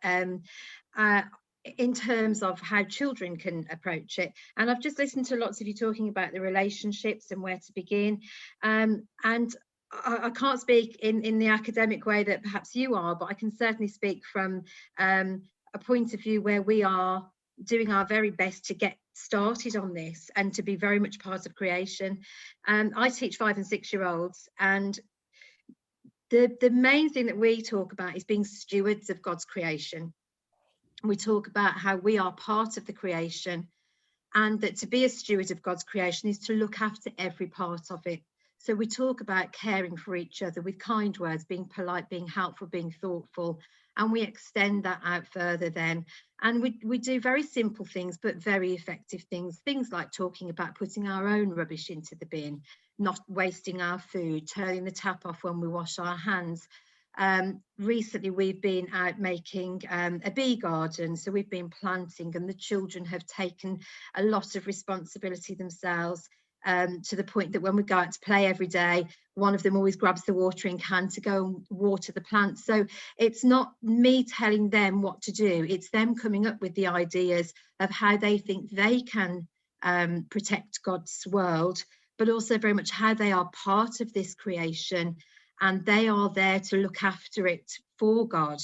in terms of how children can approach it. And I've just listened to lots of you talking about the relationships and where to begin. And I can't speak in the academic way that perhaps you are, but I can certainly speak from a point of view where we are doing our very best to get started on this and to be very much part of creation. I teach 5 and 6 year olds, and the main thing that we talk about is being stewards of God's creation. We talk about how we are part of the creation, and that to be a steward of God's creation is to look after every part of it. So we talk about caring for each other with kind words, being polite, being helpful, being thoughtful, and we extend that out further then. And we do very simple things, but very effective things like talking about putting our own rubbish into the bin, not wasting our food, turning the tap off when we wash our hands. Recently we've been out making a bee garden, so we've been planting, and the children have taken a lot of responsibility themselves, to the point that when we go out to play every day, one of them always grabs the watering can to go and water the plants. So it's not me telling them what to do, it's them coming up with the ideas of how they think they can protect God's world, but also very much how they are part of this creation and they are there to look after it for God.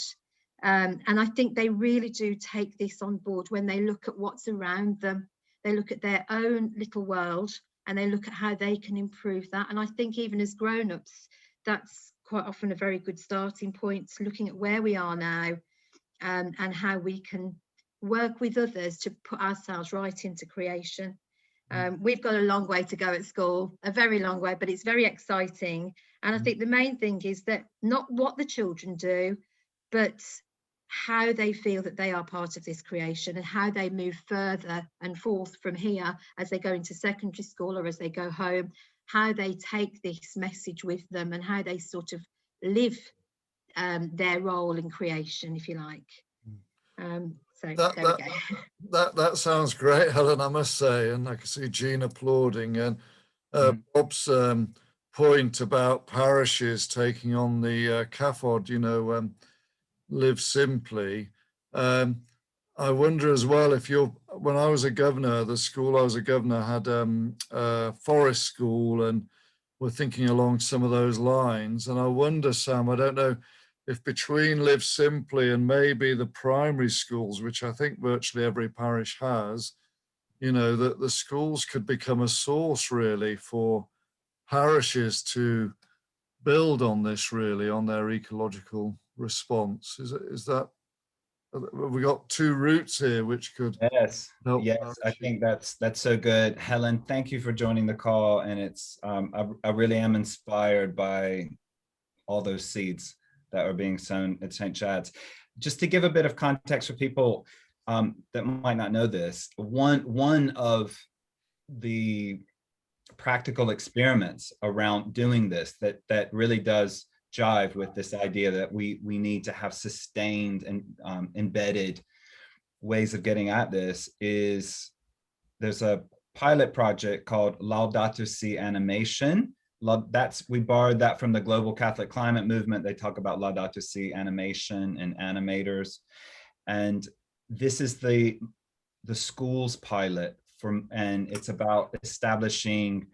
And I think they really do take this on board when they look at what's around them. They look at their own little world and they look at how they can improve that. And I think even as grown-ups, that's quite often a very good starting point, looking at where we are now, and how we can work with others to put ourselves right into creation. We've got a long way to go at school, a very long way, but it's very exciting. And I think the main thing is that not what the children do, but how they feel that they are part of this creation and how they move further and forth from here as they go into secondary school or as they go home, how they take this message with them and how they sort of live their role in creation, if you like. So there we go. That sounds great, Helen, I must say, and I can see Jean applauding. And Bob's point about parishes taking on the CAFOD, you know, live simply. I wonder as well if when I was a governor, the school I was a governor had a forest school, and we're thinking along some of those lines. And I wonder, Sam, I don't know if between Live Simply and maybe the primary schools, which I think virtually every parish has, you know, that the schools could become a source really for parishes to build on this, really, on their ecological response. Is that, have we got two routes here which could help? Yes, I think that's so good. Helen, thank you for joining the call, and it's I really am inspired by all those seeds that are being sown at St. Chad's. Just to give a bit of context for people that might not know this, one of the practical experiments around doing this that really does jive with this idea that we need to have sustained and embedded ways of getting at this is there's a pilot project called Laudato Si animation. We borrowed that from the global Catholic climate movement. They talk about Laudato Si animation and animators. And this is the school's pilot and it's about establishing,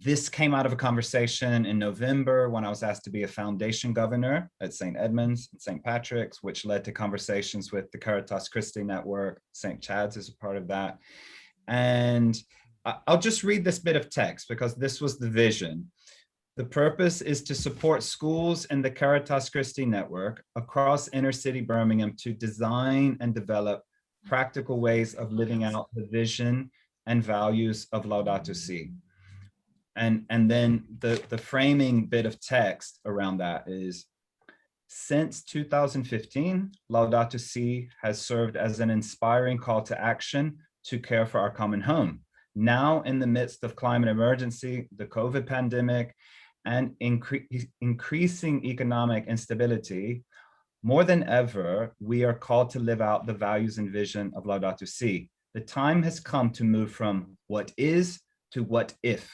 this came out of a conversation in November when I was asked to be a foundation governor at St. Edmunds and St. Patrick's, which led to conversations with the Caritas Christi Network. St. Chad's is a part of that. And I'll just read this bit of text because this was the vision. The purpose is to support schools and the Caritas Christi Network across inner city Birmingham to design and develop practical ways of living out the vision and values of Laudato Si. And then the framing bit of text around that is, since 2015, Laudato Si has served as an inspiring call to action to care for our common home. Now, in the midst of climate emergency, the COVID pandemic, and increasing economic instability, more than ever, we are called to live out the values and vision of Laudato Si. The time has come to move from what is to what if.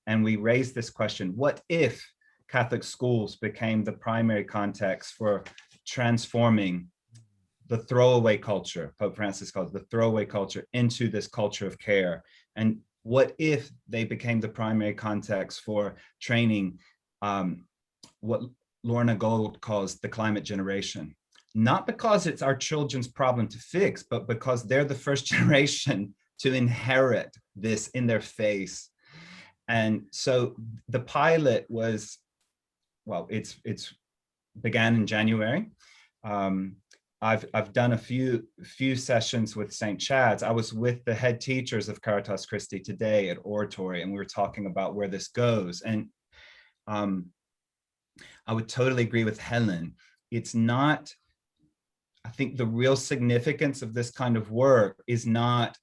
And we raise this question, what if Catholic schools became the primary context for transforming the throwaway culture, Pope Francis calls it the throwaway culture, into this culture of care? And what if they became the primary context for training what Lorna Gold calls the climate generation? Not because it's our children's problem to fix, but because they're the first generation to inherit this in their face. And so the pilot was, well, it's began in January. I've done a few sessions with St. Chad's. I was with the head teachers of Caritas Christi today at Oratory, and we were talking about where this goes. And I would totally agree with Helen. It's not, I think the real significance of this kind of work is not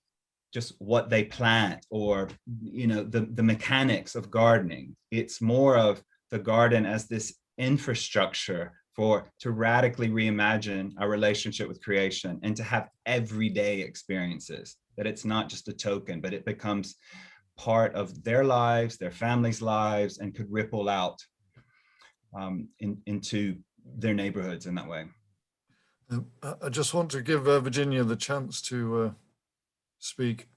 just what they plant or, you know, the mechanics of gardening. It's more of the garden as this infrastructure to radically reimagine our relationship with creation and to have everyday experiences, that it's not just a token, but it becomes part of their lives, their families' lives, and could ripple out into their neighborhoods in that way. I just want to give Virginia the chance to speak.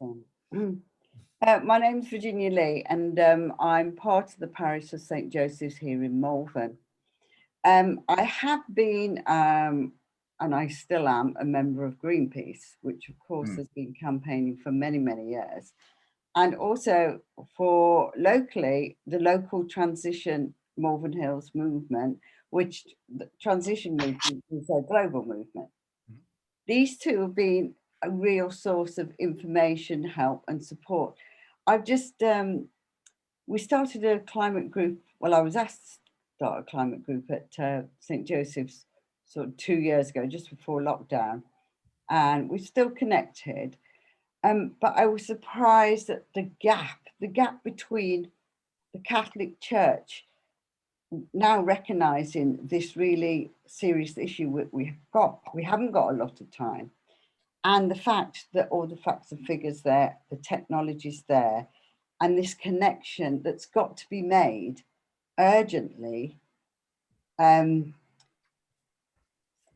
My name's Virginia Lee, and I'm part of the parish of St. Joseph's here in Malvern. I have been, and I still am, a member of Greenpeace, which of course has been campaigning for many, many years. And also for locally, the local transition Malvern Hills movement, which the transition movement is a global movement. These two have been a real source of information, help and support. I've just, we started a climate group, well, I was asked to start a climate group at St. Joseph's sort of 2 years ago, just before lockdown, and we're still connected. But I was surprised at the gap between the Catholic Church now recognizing this really serious issue we haven't got a lot of time, and the fact that all the facts and figures there, the technology's there, and this connection that's got to be made urgently.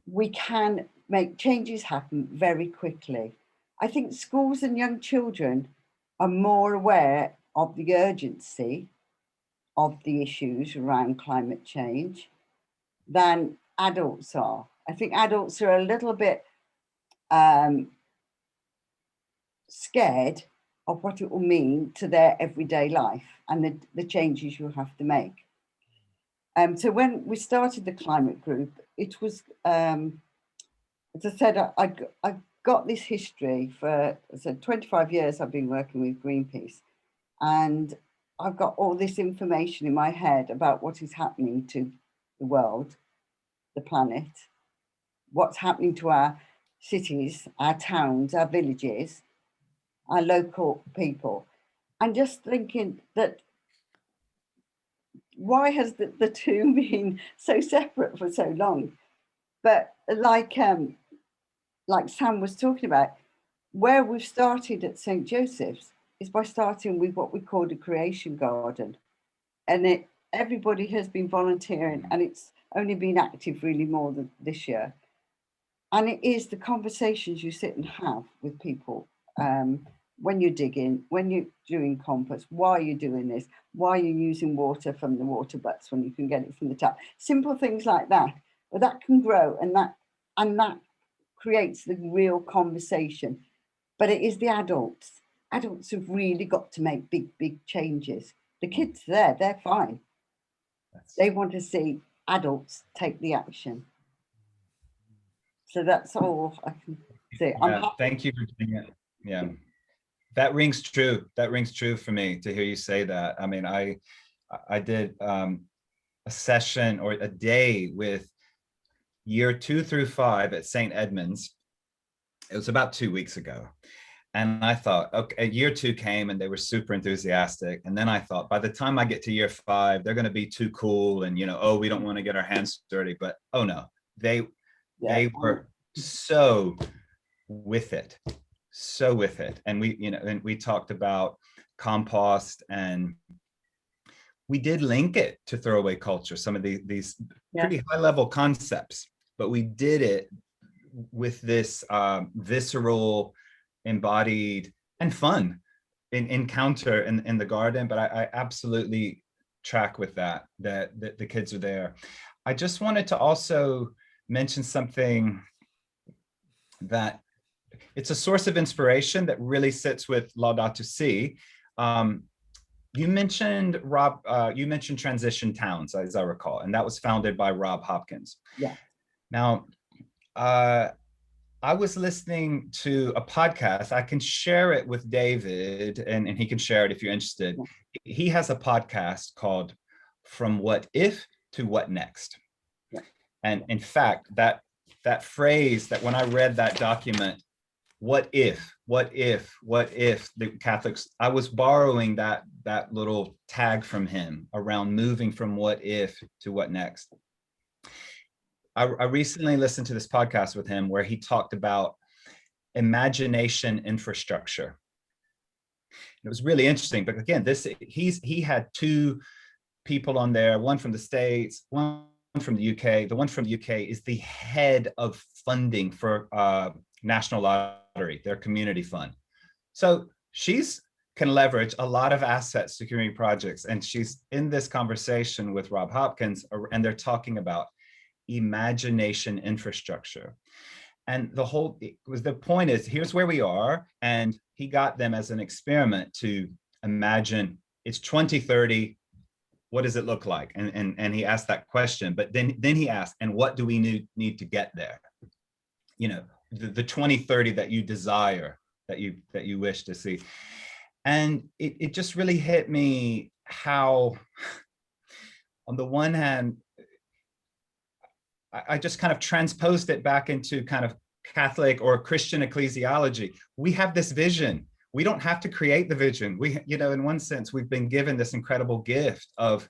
We can make changes happen very quickly. I think schools and young children are more aware of the urgency of the issues around climate change than adults are. I think adults are a little bit scared of what it will mean to their everyday life and the changes you have to make. So when we started the climate group, it was, as I said, I got this history for, so 25 years I've been working with Greenpeace, and I've got all this information in my head about what is happening to the world, the planet, what's happening to our cities, our towns, our villages, our local people, and just thinking that why has the two been so separate for so long? But like Sam was talking about, where we've started at St. Joseph's is by starting with what we call a creation garden. And everybody has been volunteering, and it's only been active really more than this year. And it is the conversations you sit and have with people when you're digging, when you're doing compost, why are you doing this? Why are you using water from the water butts when you can get it from the tap? Simple things like that, but that can grow, and that creates the real conversation. But it is the adults. Adults have really got to make big changes. The kids they're fine. They want to see adults take the action. So that's all I can say. Thank you, Virginia. Yeah, that rings true. That rings true for me to hear you say that. I mean, I did a session or a day with year 2 through 5 at St. Edmund's. It was about 2 weeks ago. And I thought, okay, year 2 came and they were super enthusiastic. And then I thought, by the time I get to year 5, they're going to be too cool. And, you know, oh, we don't want to get our hands dirty. But oh no, they were so with it. And we talked about compost, and we did link it to throwaway culture, some of these pretty high level concepts, but we did it with this visceral, embodied and fun encounter in the garden. But I absolutely track with that the kids are there. I just wanted to also mention something that it's a source of inspiration that really sits with Laudato Si. You mentioned, Rob, you mentioned Transition Towns, as I recall, and that was founded by Rob Hopkins. Yeah. Now, I was listening to a podcast. I can share it with David, and he can share it if you're interested. He has a podcast called From What If to What Next. Yeah. And in fact, that phrase, that when I read that document, what if the Catholics, I was borrowing that little tag from him around moving from what if to what next. I recently listened to this podcast with him where he talked about imagination infrastructure. It was really interesting, but again, he had two people on there, one from the States, one from the UK. The one from the UK is the head of funding for National Lottery, their community fund. So she's can leverage a lot of assets to community projects, and she's in this conversation with Rob Hopkins, and they're talking about imagination infrastructure. And the point is, here's where we are, and he got them as an experiment to imagine it's 2030, what does it look like? And he asked that question, but then he asked, and what do we need to get there? You know, the 2030 that you desire, that you wish to see. And it just really hit me how, on the one hand, I just kind of transposed it back into kind of Catholic or Christian ecclesiology. We have this vision. We don't have to create the vision. In one sense, we've been given this incredible gift of,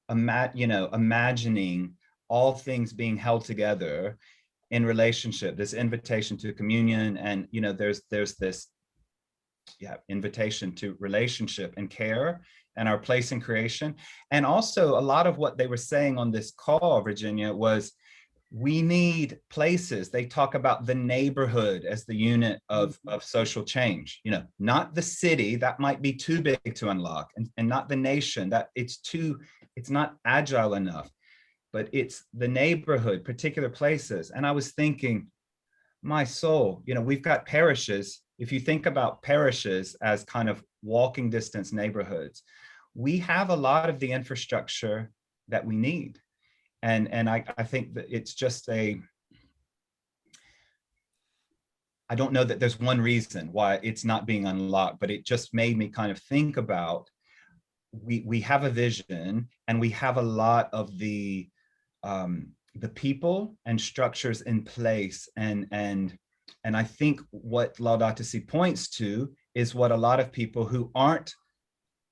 imagining all things being held together in relationship, this invitation to communion. And, there's this invitation to relationship and care and our place in creation. And also a lot of what they were saying on this call, Virginia, was we need places. They talk about the neighborhood as the unit of social change, not the city, that might be too big to unlock, and not the nation, that it's not agile enough, but it's the neighborhood, particular places. And I was thinking, my soul, we've got parishes. If you think about parishes as kind of walking distance neighborhoods, we have a lot of the infrastructure that we need. And I think that it's just I don't know that there's one reason why it's not being unlocked, but it just made me kind of think about, we have a vision, and we have a lot of the people and structures in place. And I think what Laudato Si points to is what a lot of people who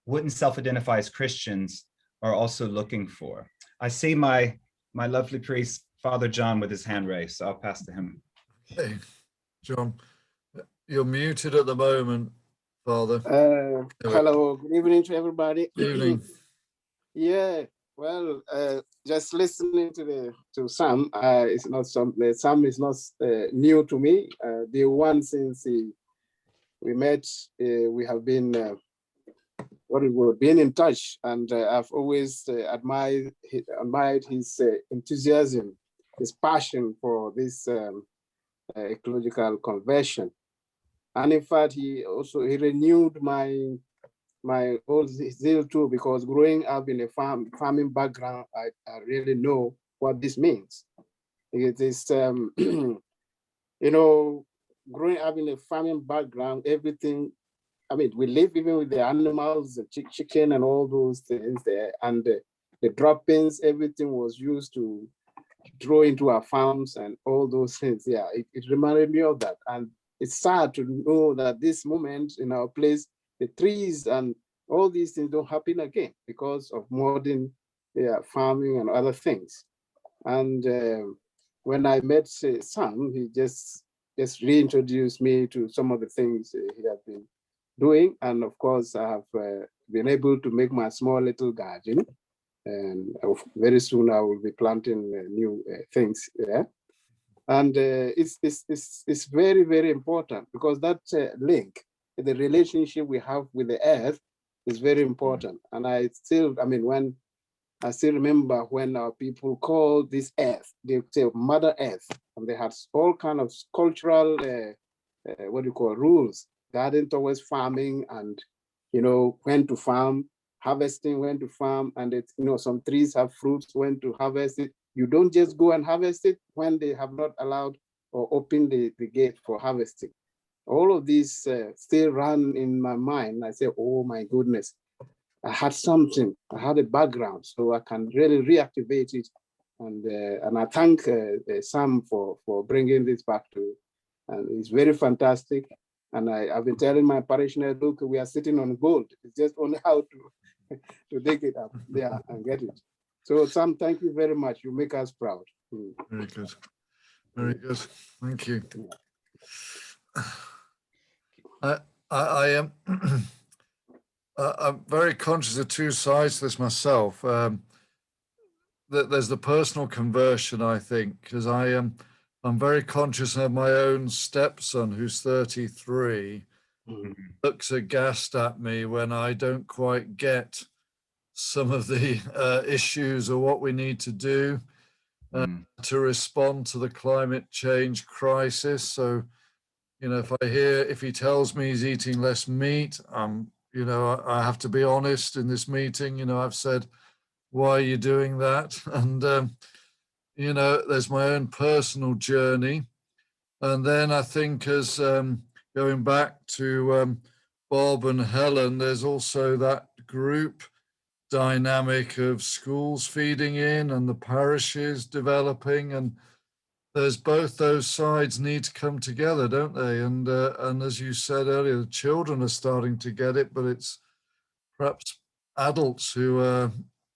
wouldn't self-identify as Christians are also looking for. I see my lovely priest, Father John, with his hand raised, so I'll pass to him. Hey, John, you're muted at the moment, Father. Hello, good evening to everybody. Good evening. Yeah, well, just listening to Sam, it's not something. Sam is not new to me. The one since we met, we have been. Being in touch, and I've always admired his enthusiasm, his passion for this ecological conversion. And in fact, he renewed my old zeal too, because growing up in a farming background, I really know what this means. It is, growing up in a farming background, everything. I mean, we live even with the animals, the chicken and all those things there, and the droppings, everything was used to throw into our farms and all those things. Yeah, it reminded me of that. And it's sad to know that this moment in our place, the trees and all these things don't happen again because of modern farming and other things. And when I met Sam, he just reintroduced me to some of the things he had been doing. And of course, I have been able to make my small little garden. And very soon I will be planting new things there. And it's very, very important, because that link, the relationship we have with the earth is very important. And I still remember when our people called this earth, they say Mother Earth, and they had all kind of cultural, rules, guiding towards farming, and, when to farm, harvesting, when to farm, and some trees have fruits, when to harvest it. You don't just go and harvest it when they have not allowed or open the gate for harvesting. All of these still run in my mind. I say, oh my goodness, I had something, I had a background, so I can really reactivate it. And I thank Sam for bringing this back to, and it's very fantastic. And I've been telling my parishioner, look, we are sitting on gold. It's just only how to dig it up there and get it. So Sam, thank you very much. You make us proud. Very good. Very good. Thank you. I am I'm very conscious of two sides to this myself. That there's the personal conversion, I think, because I'm very conscious of my own stepson who's 33, looks aghast at me when I don't quite get some of the issues or what we need to do to respond to the climate change crisis. So, you know, if he tells me he's eating less meat, you know, I have to be honest in this meeting. You know, I've said, why are you doing that? And, you know, there's my own personal journey. And then I think as going back to Bob and Helen, there's also that group dynamic of schools feeding in and the parishes developing, and there's both those sides need to come together, don't they? And as you said earlier, the children are starting to get it, but it's perhaps adults who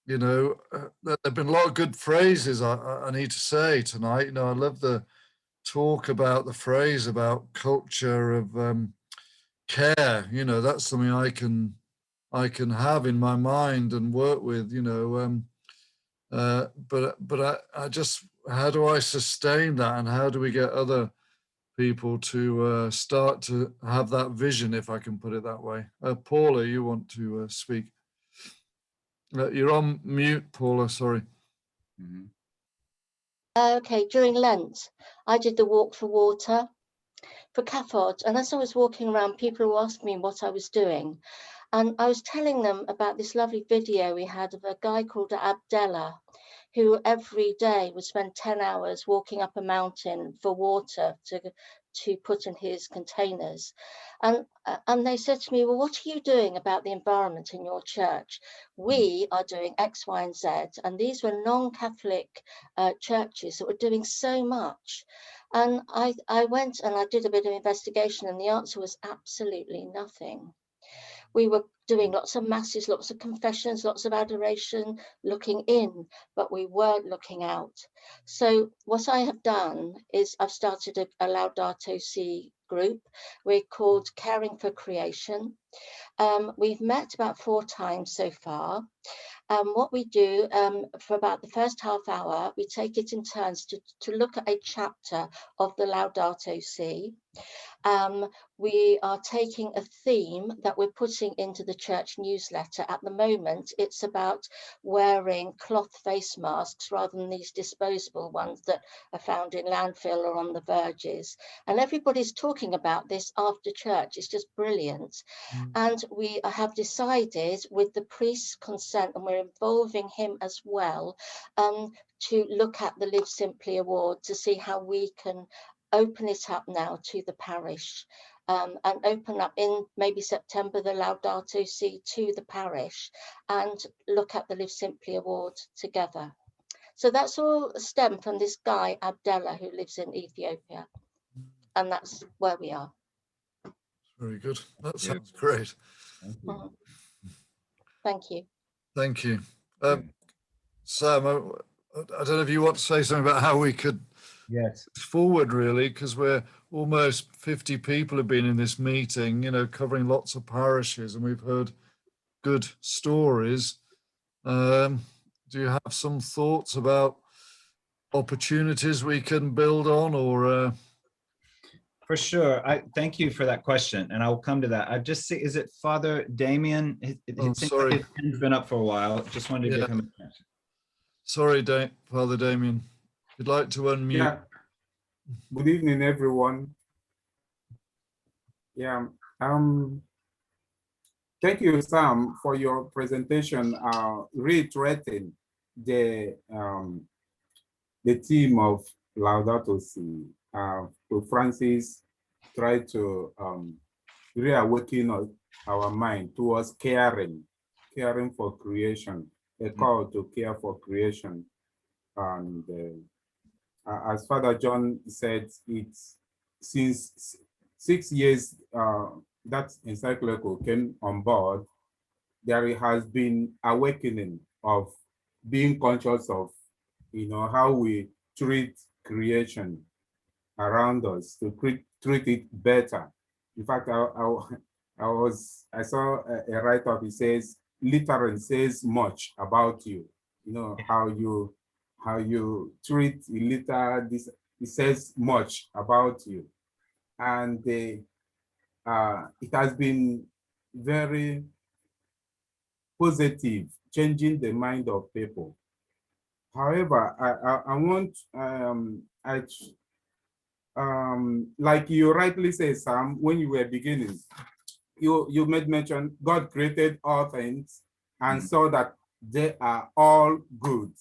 you know, there've been a lot of good phrases I need to say tonight. You know, I love the talk about the phrase about culture of care. You know, that's something I can have in my mind and work with. You know, but I just, how do I sustain that, and how do we get other people to start to have that vision, if I can put it that way? Paula, you want to speak? You're on mute, Paula, sorry. Okay, during Lent, I did the walk for water for CAFOD, and as I was walking around, people were asking me what I was doing. And I was telling them about this lovely video we had of a guy called Abdella, who every day would spend 10 hours walking up a mountain for water to put in his containers. And they said to me, well, what are you doing about the environment in your church? We are doing X, Y, and Z. And these were non-Catholic churches that were doing so much. And I went and I did a bit of investigation, and the answer was absolutely nothing. We were doing lots of masses, lots of confessions, lots of adoration, looking in, but we weren't looking out. So what I have done is I've started a Laudato Si group. We're called Caring for Creation. We've met about 4 times so far. What we do for about the first half hour, we take it in turns to look at a chapter of the Laudato Si. We are taking a theme that we're putting into the church newsletter. At the moment, it's about wearing cloth face masks rather than these disposable ones that are found in landfill or on the verges. And everybody's talking about this after church. It's just brilliant. And we have decided, with the priest's consent, and we're involving him as well, to look at the Live Simply Award to see how we can open it up now to the parish, and open up in maybe September the Laudato Si to the parish, and look at the Live Simply Award together. So that's all stemmed from this guy Abdella, who lives in Ethiopia, and that's where we are. Very good. That sounds great. Thank you. Thank you. Sam, I don't know if you want to say something about how we could forward, really, because we're almost 50 people have been in this meeting, you know, covering lots of parishes, and we've heard good stories. Do you have some thoughts about opportunities we can build on, or? For sure. I thank you for that question, and I'll come to that. I just see, is it Father Damien? It seems sorry. like his hand's been up for a while. Just wanted to give him a chance. Sorry, Father Damien. If you'd like to unmute. Yeah. Good evening, everyone. Yeah. Thank you, Sam, for your presentation, reiterating the theme of Laudato Si. Pope Francis tried to reawaken our mind towards caring for creation, a call to care for creation. And as Father John said, it's since 6 years that encyclical came on board, there has been awakening of being conscious of, how we treat creation around us, to treat it better. In fact, I saw a write-up. It says, littering says much about you. How you treat a litter. This, it says much about you, and it has been very positive, changing the mind of people. However, I want like you rightly say, Sam, when you were beginning, you made mention God created all things and saw that they are all good.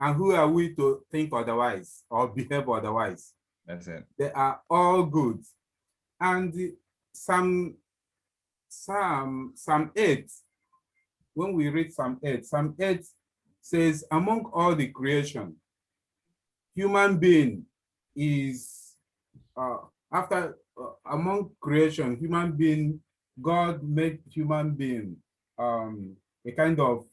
And who are we to think otherwise or behave otherwise? That's it. They are all good. And Psalm 8, when we read Psalm 8 says, among all the creation, human being is, among creation, human being, God made human being a kind of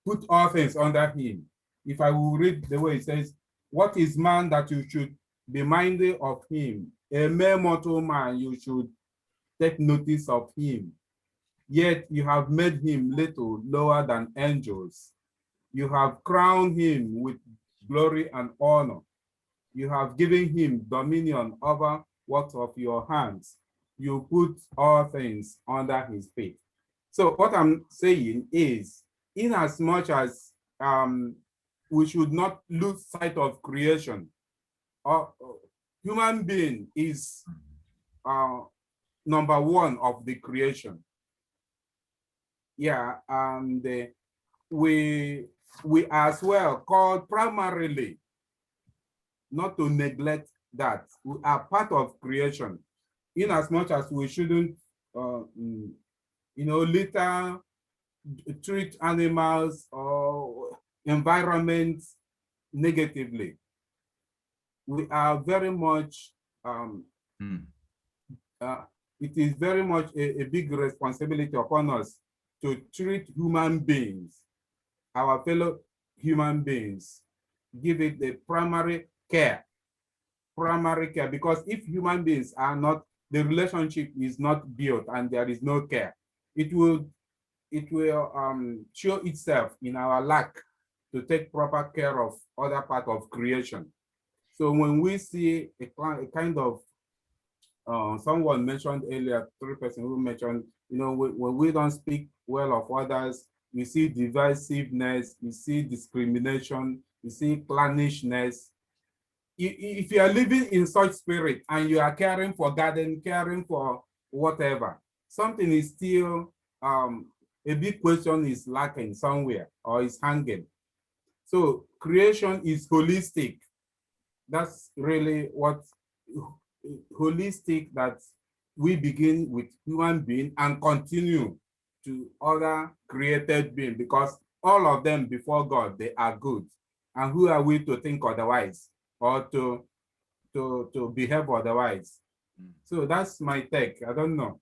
put all things under him. If I will read the way it says, what is man that you should be mindful of him? A mere mortal man, you should take notice of him. Yet you have made him little lower than angels. You have crowned him with glory and honor. You have given him dominion over works of your hands. You put all things under his feet. So what I'm saying is, in as much as we should not lose sight of creation, human being is number one of the creation. Yeah, and we as well called primarily not to neglect that. We are part of creation, in as much as we shouldn't, litter, treat animals or environment negatively. We are very much, it is very much a big responsibility upon us to treat human beings, our fellow human beings, give it the primary care, because if human beings are not, the relationship is not built and there is no care, it will show itself in our lack to take proper care of other part of creation. So when we see a kind of, someone mentioned earlier, 3 person who mentioned, when we don't speak well of others, you see divisiveness, you see discrimination, you see clannishness. If you are living in such spirit and you are caring for garden, caring for whatever, something is still, a big question is lacking somewhere or is hanging. So creation is holistic. That's really what holistic, that we begin with human being and continue to other created beings, because all of them before God, they are good. And who are we to think otherwise or to behave otherwise? So that's my take. I don't know.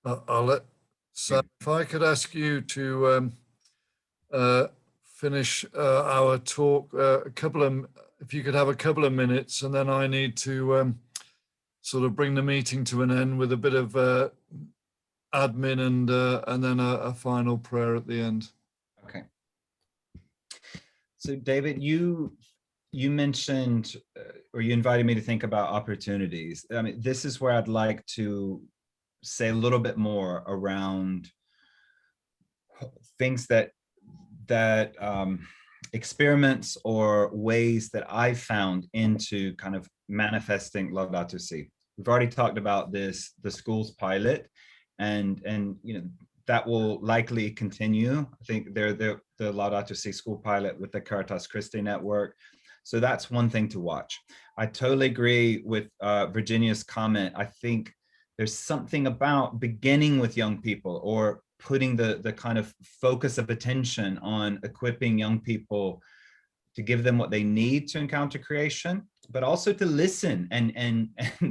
I'll let Sam, if I could ask you to finish our talk, if you could have a couple of minutes, and then I need to sort of bring the meeting to an end with a bit of admin and then a final prayer at the end. Okay. So David, you mentioned, or you invited me to think about opportunities. I mean, this is where I'd like to say a little bit more around things that experiments or ways that I've found into kind of manifesting Laudato Si. We've already talked about this, the schools pilot, and that will likely continue. I think they're the Laudato Si school pilot with the Caritas Christi network. So that's one thing to watch. I totally agree with Virginia's comment. I think there's something about beginning with young people, or putting the kind of focus of attention on equipping young people to give them what they need to encounter creation, but also to listen and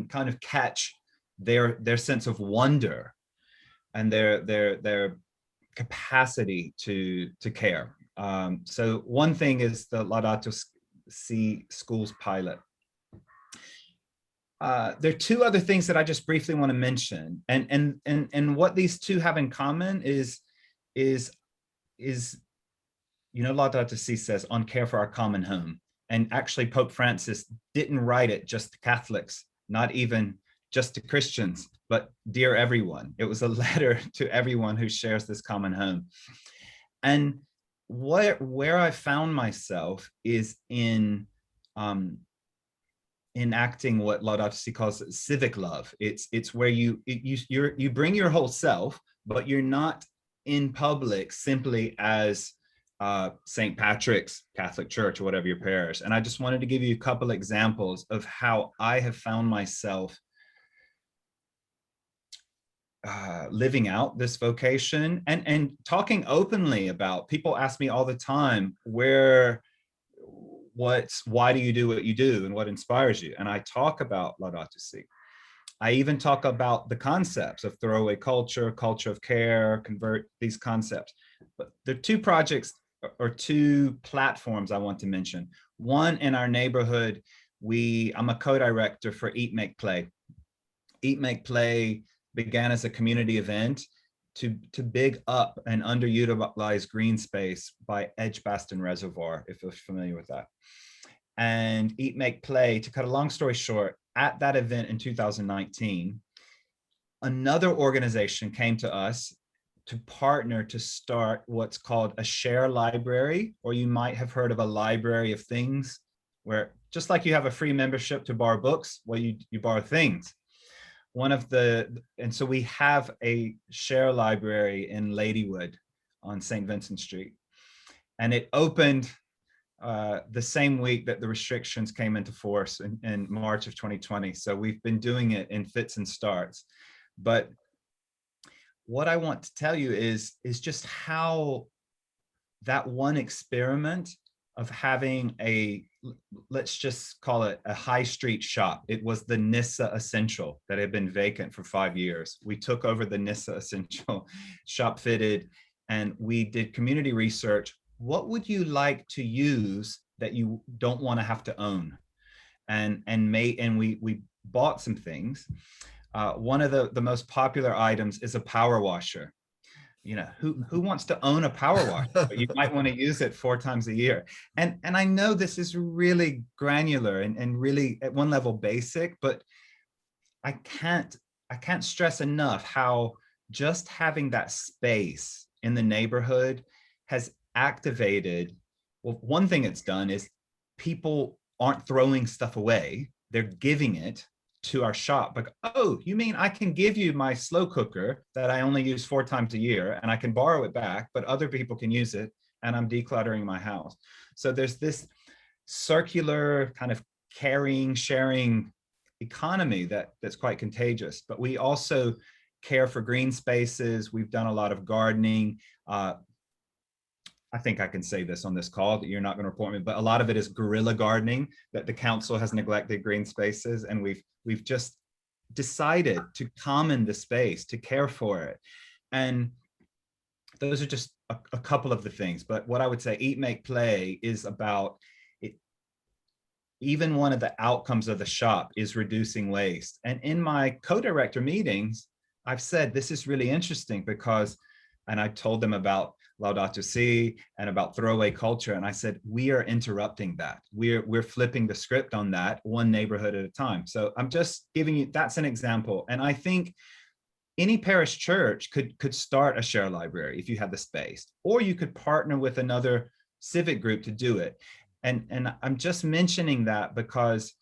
kind of catch their sense of wonder and their capacity to care. So one thing is the Laudato Si schools pilot. There are two other things that I just briefly want to mention, and what these two have in common is Laudato Si says on care for our common home, and actually Pope Francis didn't write it just to Catholics, not even just to Christians, but dear everyone. It was a letter to everyone who shares this common home. And where I found myself is in enacting what Laudato Si calls civic love. It's where you bring your whole self, but you're not in public simply as St. Patrick's Catholic Church or whatever your parish. And I just wanted to give you a couple examples of how I have found myself living out this vocation and talking openly about. People ask me all the time, why do you do what you do and what inspires you? And I talk about Laudato Si. I even talk about the concepts of throwaway culture, culture of care, convert, these concepts. But there are two projects or two platforms I want to mention. One, in our neighborhood, I'm a co-director for Eat, Make, Play. Eat, Make, Play began as a community event to big up an underutilized green space by Edgbaston Reservoir, if you're familiar with that. And Eat, Make, Play, to cut a long story short, at that event in 2019, another organization came to us to partner to start what's called a share library, or you might have heard of a library of things, where just like you have a free membership to borrow books, well, you borrow things. And so we have a share library in Ladywood on St. Vincent Street. And it opened the same week that the restrictions came into force in March of 2020. So we've been doing it in fits and starts. But what I want to tell you is just how that one experiment of having let's just call it a high street shop. It was the Nissa Essential that had been vacant for 5 years. We took over the Nissa Essential shop fitted, and we did community research. What would you like to use that you don't want to have to own? And we bought some things. One of the most popular items is a power washer. Who wants to own a power washer? But you might want to use it 4 times a year. And I know this is really granular and really at one level basic, but I can't stress enough how just having that space in the neighborhood has activated. Well, one thing it's done is people aren't throwing stuff away. They're giving it to our shop. Like, oh, you mean I can give you my slow cooker that I only use 4 times a year and I can borrow it back, but other people can use it and I'm decluttering my house. So there's this circular kind of caring, sharing economy that's quite contagious. But we also care for green spaces. We've done a lot of gardening. I think I can say this on this call, that you're not going to report me, but a lot of it is guerrilla gardening, that the council has neglected green spaces, and we've just decided to common the space, to care for it. And those are just a couple of the things. But what I would say, Eat, Make, Play is about it. Even one of the outcomes of the shop is reducing waste. And in my co-director meetings, I've said, this is really interesting because, and I told them about Laudato Si and about throwaway culture. And I said, we are interrupting that. We're flipping the script on that, one neighborhood at a time. So I'm just giving you, that's an example. And I think any parish church could start a share library if you have the space, or you could partner with another civic group to do it. And I'm just mentioning that because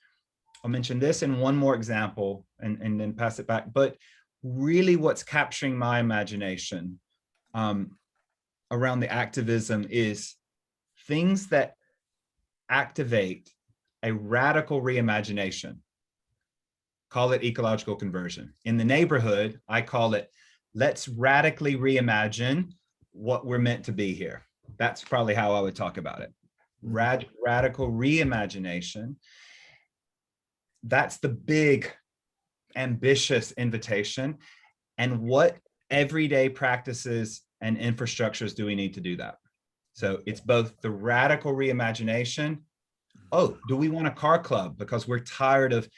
I'll mention this in one more example and then pass it back. But really what's capturing my imagination around the activism is things that activate a radical reimagination. Call it ecological conversion. In the neighborhood, I call it, let's radically reimagine what we're meant to be here. That's probably how I would talk about it. Radical reimagination. That's the big, ambitious invitation. And what everyday practices and infrastructures do we need to do that? So it's both the radical reimagination. Oh, do we want a car club? Because we're tired of,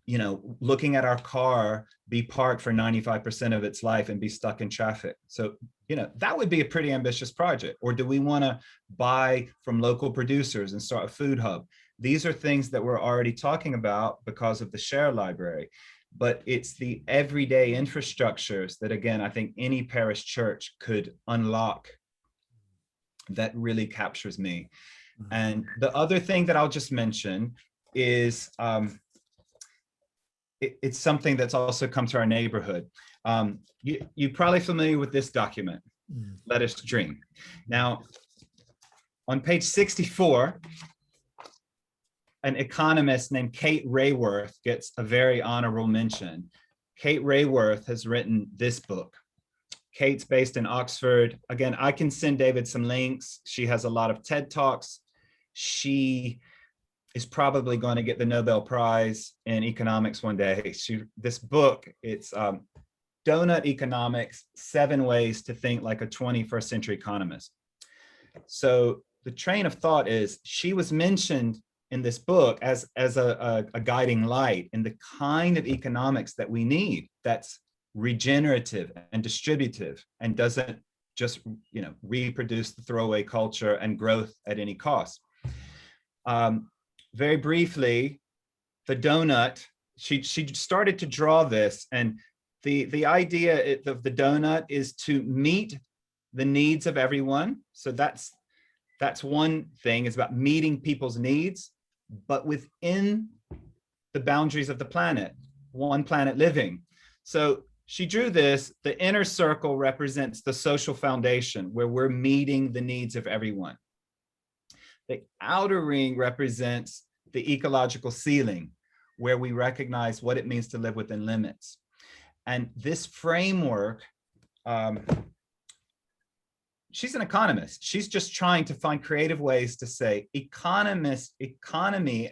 you know, looking at our car be parked for 95% of its life and be stuck in traffic. So, you know, that would be a pretty ambitious project. Or do we want to buy from local producers and start a food hub? These are things that we're already talking about because of the share library. But it's the everyday infrastructures that, again, I think any parish church could unlock that really captures me. And the other thing that I'll just mention is it's something that's also come to our neighborhood. You're probably familiar with this document, Let Us Dream. Now, on page 64, an economist named Kate Raworth gets a very honorable mention. Kate Raworth has written this book. Kate's based in Oxford. Again, I can send David some links. She has a lot of TED Talks. She is probably going to get the Nobel Prize in economics one day. This book, it's Donut Economics, 7 Ways to Think Like a 21st Century Economist. So the train of thought is she was mentioned in this book as a guiding light in the kind of economics that we need, that's regenerative and distributive and doesn't just, you know, reproduce the throwaway culture and growth at any cost. Very briefly, the donut, she started to draw this, and the idea of the donut is to meet the needs of everyone. So that's one thing, is about meeting people's needs, but within the boundaries of the planet, one planet living. So she drew this, the inner circle represents the social foundation where we're meeting the needs of everyone. The outer ring represents the ecological ceiling, where we recognize what it means to live within limits. And this framework, she's an economist. She's just trying to find creative ways to say economy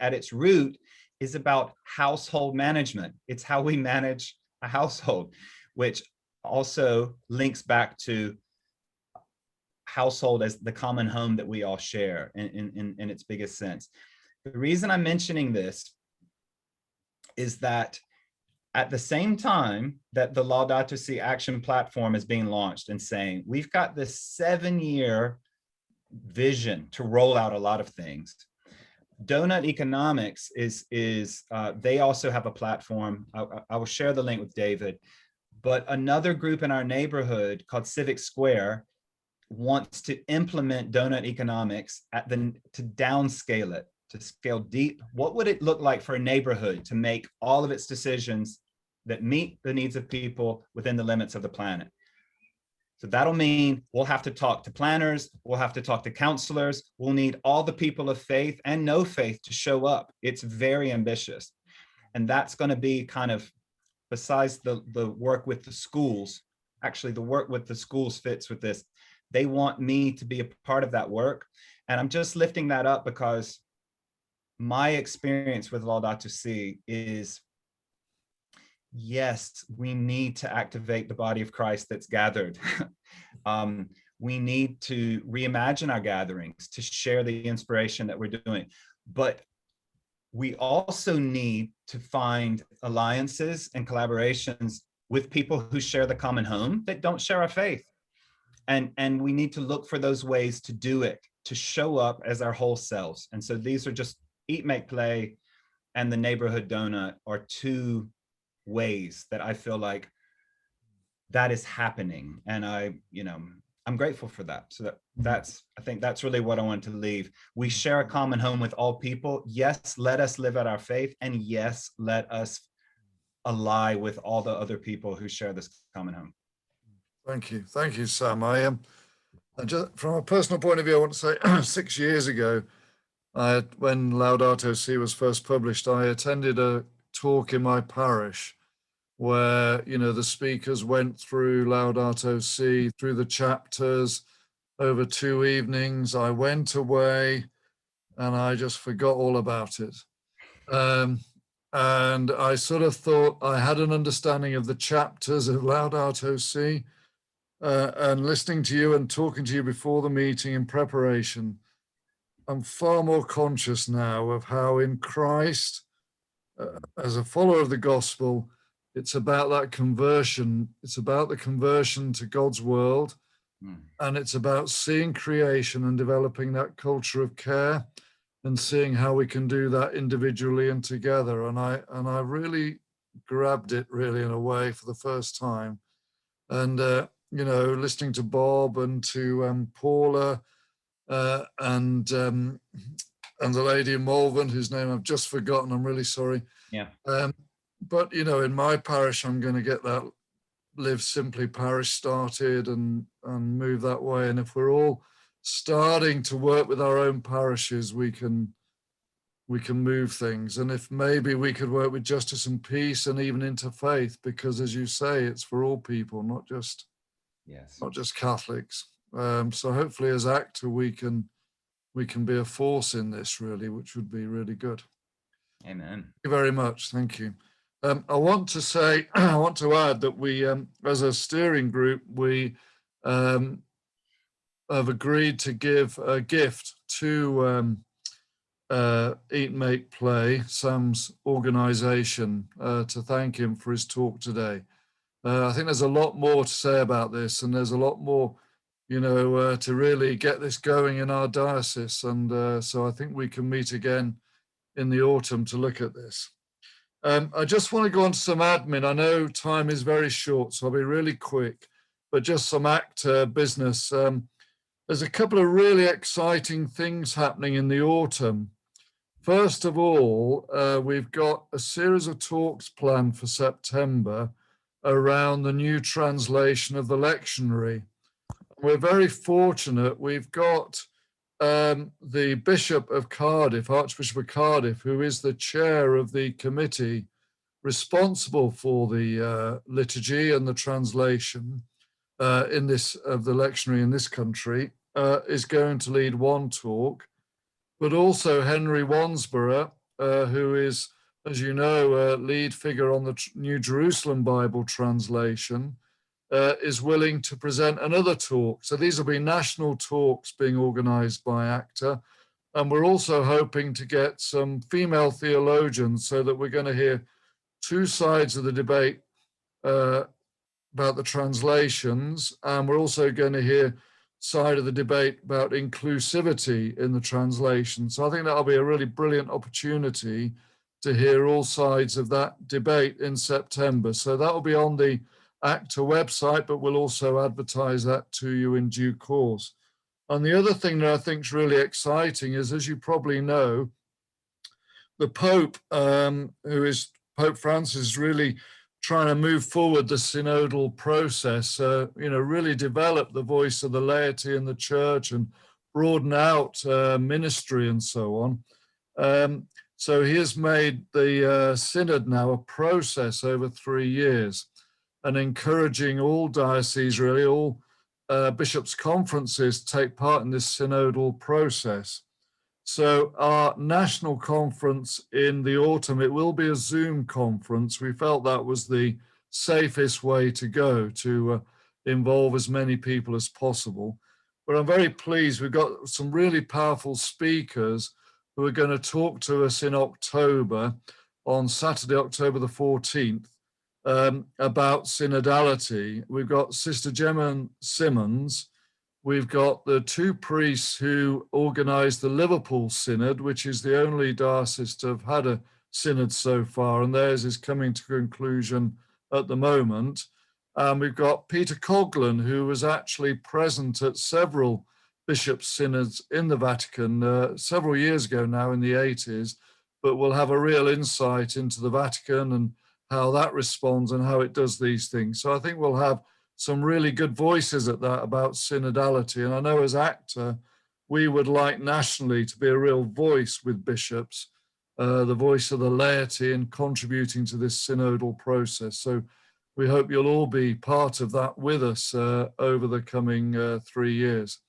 at its root is about household management. It's how we manage a household, which also links back to household as the common home that we all share in its biggest sense. The reason I'm mentioning this is that at the same time that the Laudato Si action platform is being launched and saying, we've got this 7-year vision to roll out a lot of things. Donut Economics they also have a platform. I will share the link with David, but another group in our neighborhood called Civic Square wants to implement Donut Economics to downscale it, to scale deep. What would it look like for a neighborhood to make all of its decisions that meet the needs of people within the limits of the planet? So that'll mean we'll have to talk to planners, we'll have to talk to counselors, we'll need all the people of faith and no faith to show up. It's very ambitious. And that's going to be kind of, besides the work with the schools, actually the work with the schools fits with this. They want me to be a part of that work. And I'm just lifting that up because my experience with Laudato Si is, yes, we need to activate the body of Christ that's gathered. We need to reimagine our gatherings, to share the inspiration that we're doing. But we also need to find alliances and collaborations with people who share the common home that don't share our faith. And we need to look for those ways to do it, to show up as our whole selves. And so these are just Eat, Make, Play and the Neighborhood Donut are 2 ways that I feel like that is happening. And I'm grateful for that. So I think that's really what I want to leave. We share a common home with all people. Yes, let us live out our faith. And yes, let us ally with all the other people who share this common home. Thank you, Sam. I am just from a personal point of view, I want to say 6 years ago, when Laudato Si was first published, I attended a talk in my parish where, you know, the speakers went through Laudato Si, through the chapters over 2 evenings. I went away and I just forgot all about it. And I sort of thought I had an understanding of the chapters of Laudato Si, and listening to you and talking to you before the meeting in preparation, I'm far more conscious now of how in Christ, as a follower of the gospel, it's about that conversion. It's about the conversion to God's world. And it's about seeing creation and developing that culture of care and seeing how we can do that individually and together. And I really grabbed it really in a way for the first time. And, you know, listening to Bob and to Paula and the lady in Malvern, whose name I've just forgotten, I'm really sorry. Yeah. But, you know, in my parish, I'm going to get that Live Simply parish started and move that way. And if we're all starting to work with our own parishes, we can move things. And if maybe we could work with justice and peace and even interfaith, because as you say, it's for all people, not just Catholics. So hopefully as ACTA, we can be a force in this really, which would be really good. Amen. Thank you very much. Thank you. I want to say, I want to add that we, as a steering group, we have agreed to give a gift to Eat, Make, Play, Sam's organization, to thank him for his talk today. I think there's a lot more to say about this, and there's a lot more, you know, to really get this going in our diocese. And so I think we can meet again in the autumn to look at this. I just want to go on to some admin. I know time is very short, so I'll be really quick, but just some ACTA business. There's a couple of really exciting things happening in the autumn. First of all, we've got a series of talks planned for September around the new translation of the lectionary. We're very fortunate. We've got the Bishop of Cardiff, Archbishop of Cardiff, who is the chair of the committee responsible for the liturgy and the translation in this of the lectionary in this country, is going to lead one talk. But also Henry Wansborough, who is, as you know, a lead figure on the New Jerusalem Bible translation, is willing to present another talk. So these will be national talks being organized by ACTA. And we're also hoping to get some female theologians so that we're going to hear two sides of the debate about the translations. And we're also going to hear side of the debate about inclusivity in the translation. So I think that'll be a really brilliant opportunity to hear all sides of that debate in September. So that will be on the ACTA website, but we'll also advertise that to you in due course. And the other thing that I think is really exciting is, as you probably know, the Pope, who is Pope Francis, is really trying to move forward the synodal process, you know, really develop the voice of the laity in the church and broaden out ministry and so on. So he has made the synod now a process over 3 years, and encouraging all dioceses, really, all bishops' conferences to take part in this synodal process. So our national conference in the autumn, it will be a Zoom conference. We felt that was the safest way to go, to involve as many people as possible. But I'm very pleased we've got some really powerful speakers who are going to talk to us in October, on Saturday, October the 14th, about synodality. We've got Sister Gemma Simmons. We've got the two priests who organised the Liverpool Synod, which is the only diocese to have had a synod so far, and theirs is coming to conclusion at the moment. We've got Peter Coghlan, who was actually present at several bishops' synods in the Vatican several years ago now, in the 80s, but will have a real insight into the Vatican and how that responds and how it does these things. So I think we'll have some really good voices at that about synodality. And I know as ACTA, we would like nationally to be a real voice with bishops, the voice of the laity in contributing to this synodal process. So we hope you'll all be part of that with us over the coming 3 years.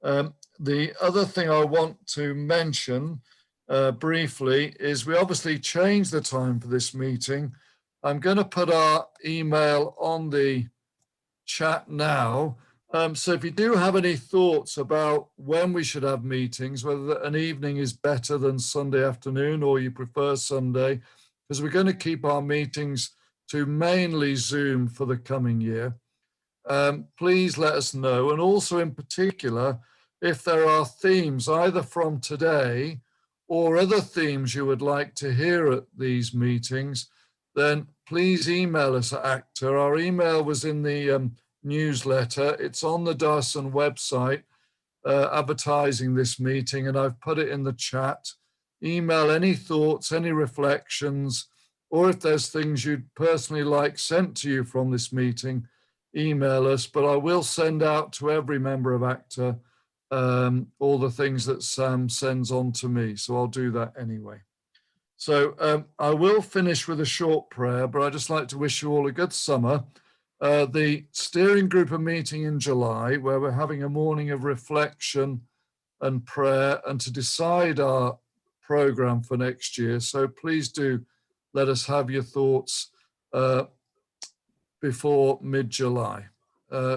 The other thing I want to mention briefly is we obviously changed the time for this meeting. I'm going to put our email on the chat now. So if you do have any thoughts about when we should have meetings, whether an evening is better than Sunday afternoon or you prefer Sunday, because we're going to keep our meetings to mainly Zoom for the coming year, please let us know. And also in particular, if there are themes either from today or other themes you would like to hear at these meetings, then please email us at ACTA. Our email was in the newsletter. It's on the Dawson website advertising this meeting, and I've put it in the chat. Email any thoughts, any reflections, or if there's things you'd personally like sent to you from this meeting, email us. But I will send out to every member of ACTA all the things that Sam sends on to me. So I'll do that anyway. So I will finish with a short prayer, but I'd just like to wish you all a good summer. The steering group are meeting in July, where we're having a morning of reflection and prayer and to decide our program for next year. So please do let us have your thoughts before mid-July.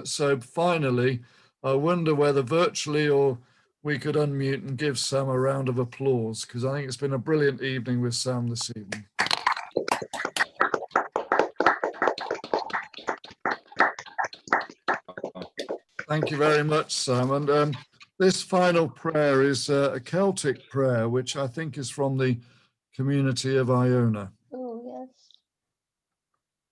So finally, I wonder whether virtually or we could unmute and give Sam a round of applause, because I think it's been a brilliant evening with Sam this evening. Thank you very much, Sam. And this final prayer is a Celtic prayer, which I think is from the community of Iona. Oh, yes.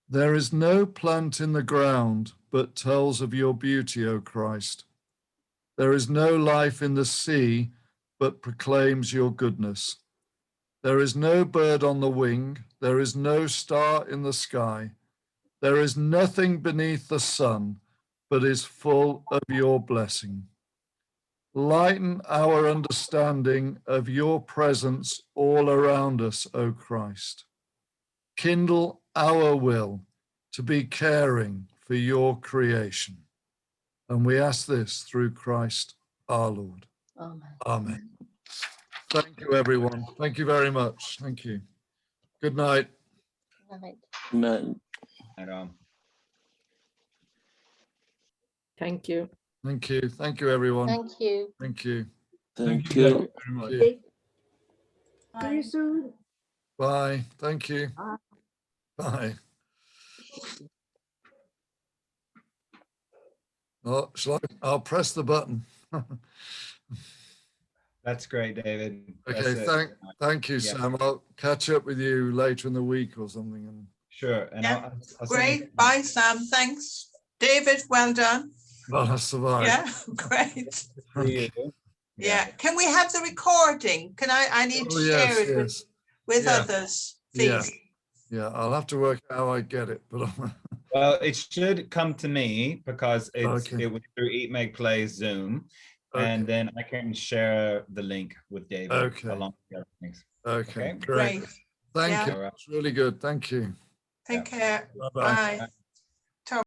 There is no plant in the ground but tells of your beauty, O Christ. There is no life in the sea but proclaims your goodness. There is no bird on the wing. There is no star in the sky. There is nothing beneath the sun but is full of your blessing. Lighten our understanding of your presence all around us, O Christ. Kindle our will to be caring for your creation. And we ask this through Christ our Lord. Amen. Amen. Thank you, everyone. Thank you very much. Thank you. Good night. Good night. Amen. Thank you. Thank you. Thank you, everyone. Thank you. Thank you. Thank you very much. See you soon. Bye. Thank you. Bye. Oh, I'll press the button. That's great, David. Okay, thank you, Sam. I'll catch up with you later in the week or something. Sure. And yeah. I'll great. Bye, Sam. Thanks. David, well done. Well, I survived. Yeah, great. Okay. Yeah. Can we have the recording? Can I need to share it with others, please? Yeah, I'll have to work out how I get it, but well, it should come to me because it was through Eat Make Play Zoom, and then I can share the link with David along with the other things. Okay, great. Thank you. It's really good. Thank you. Take care. Bye-bye. Bye.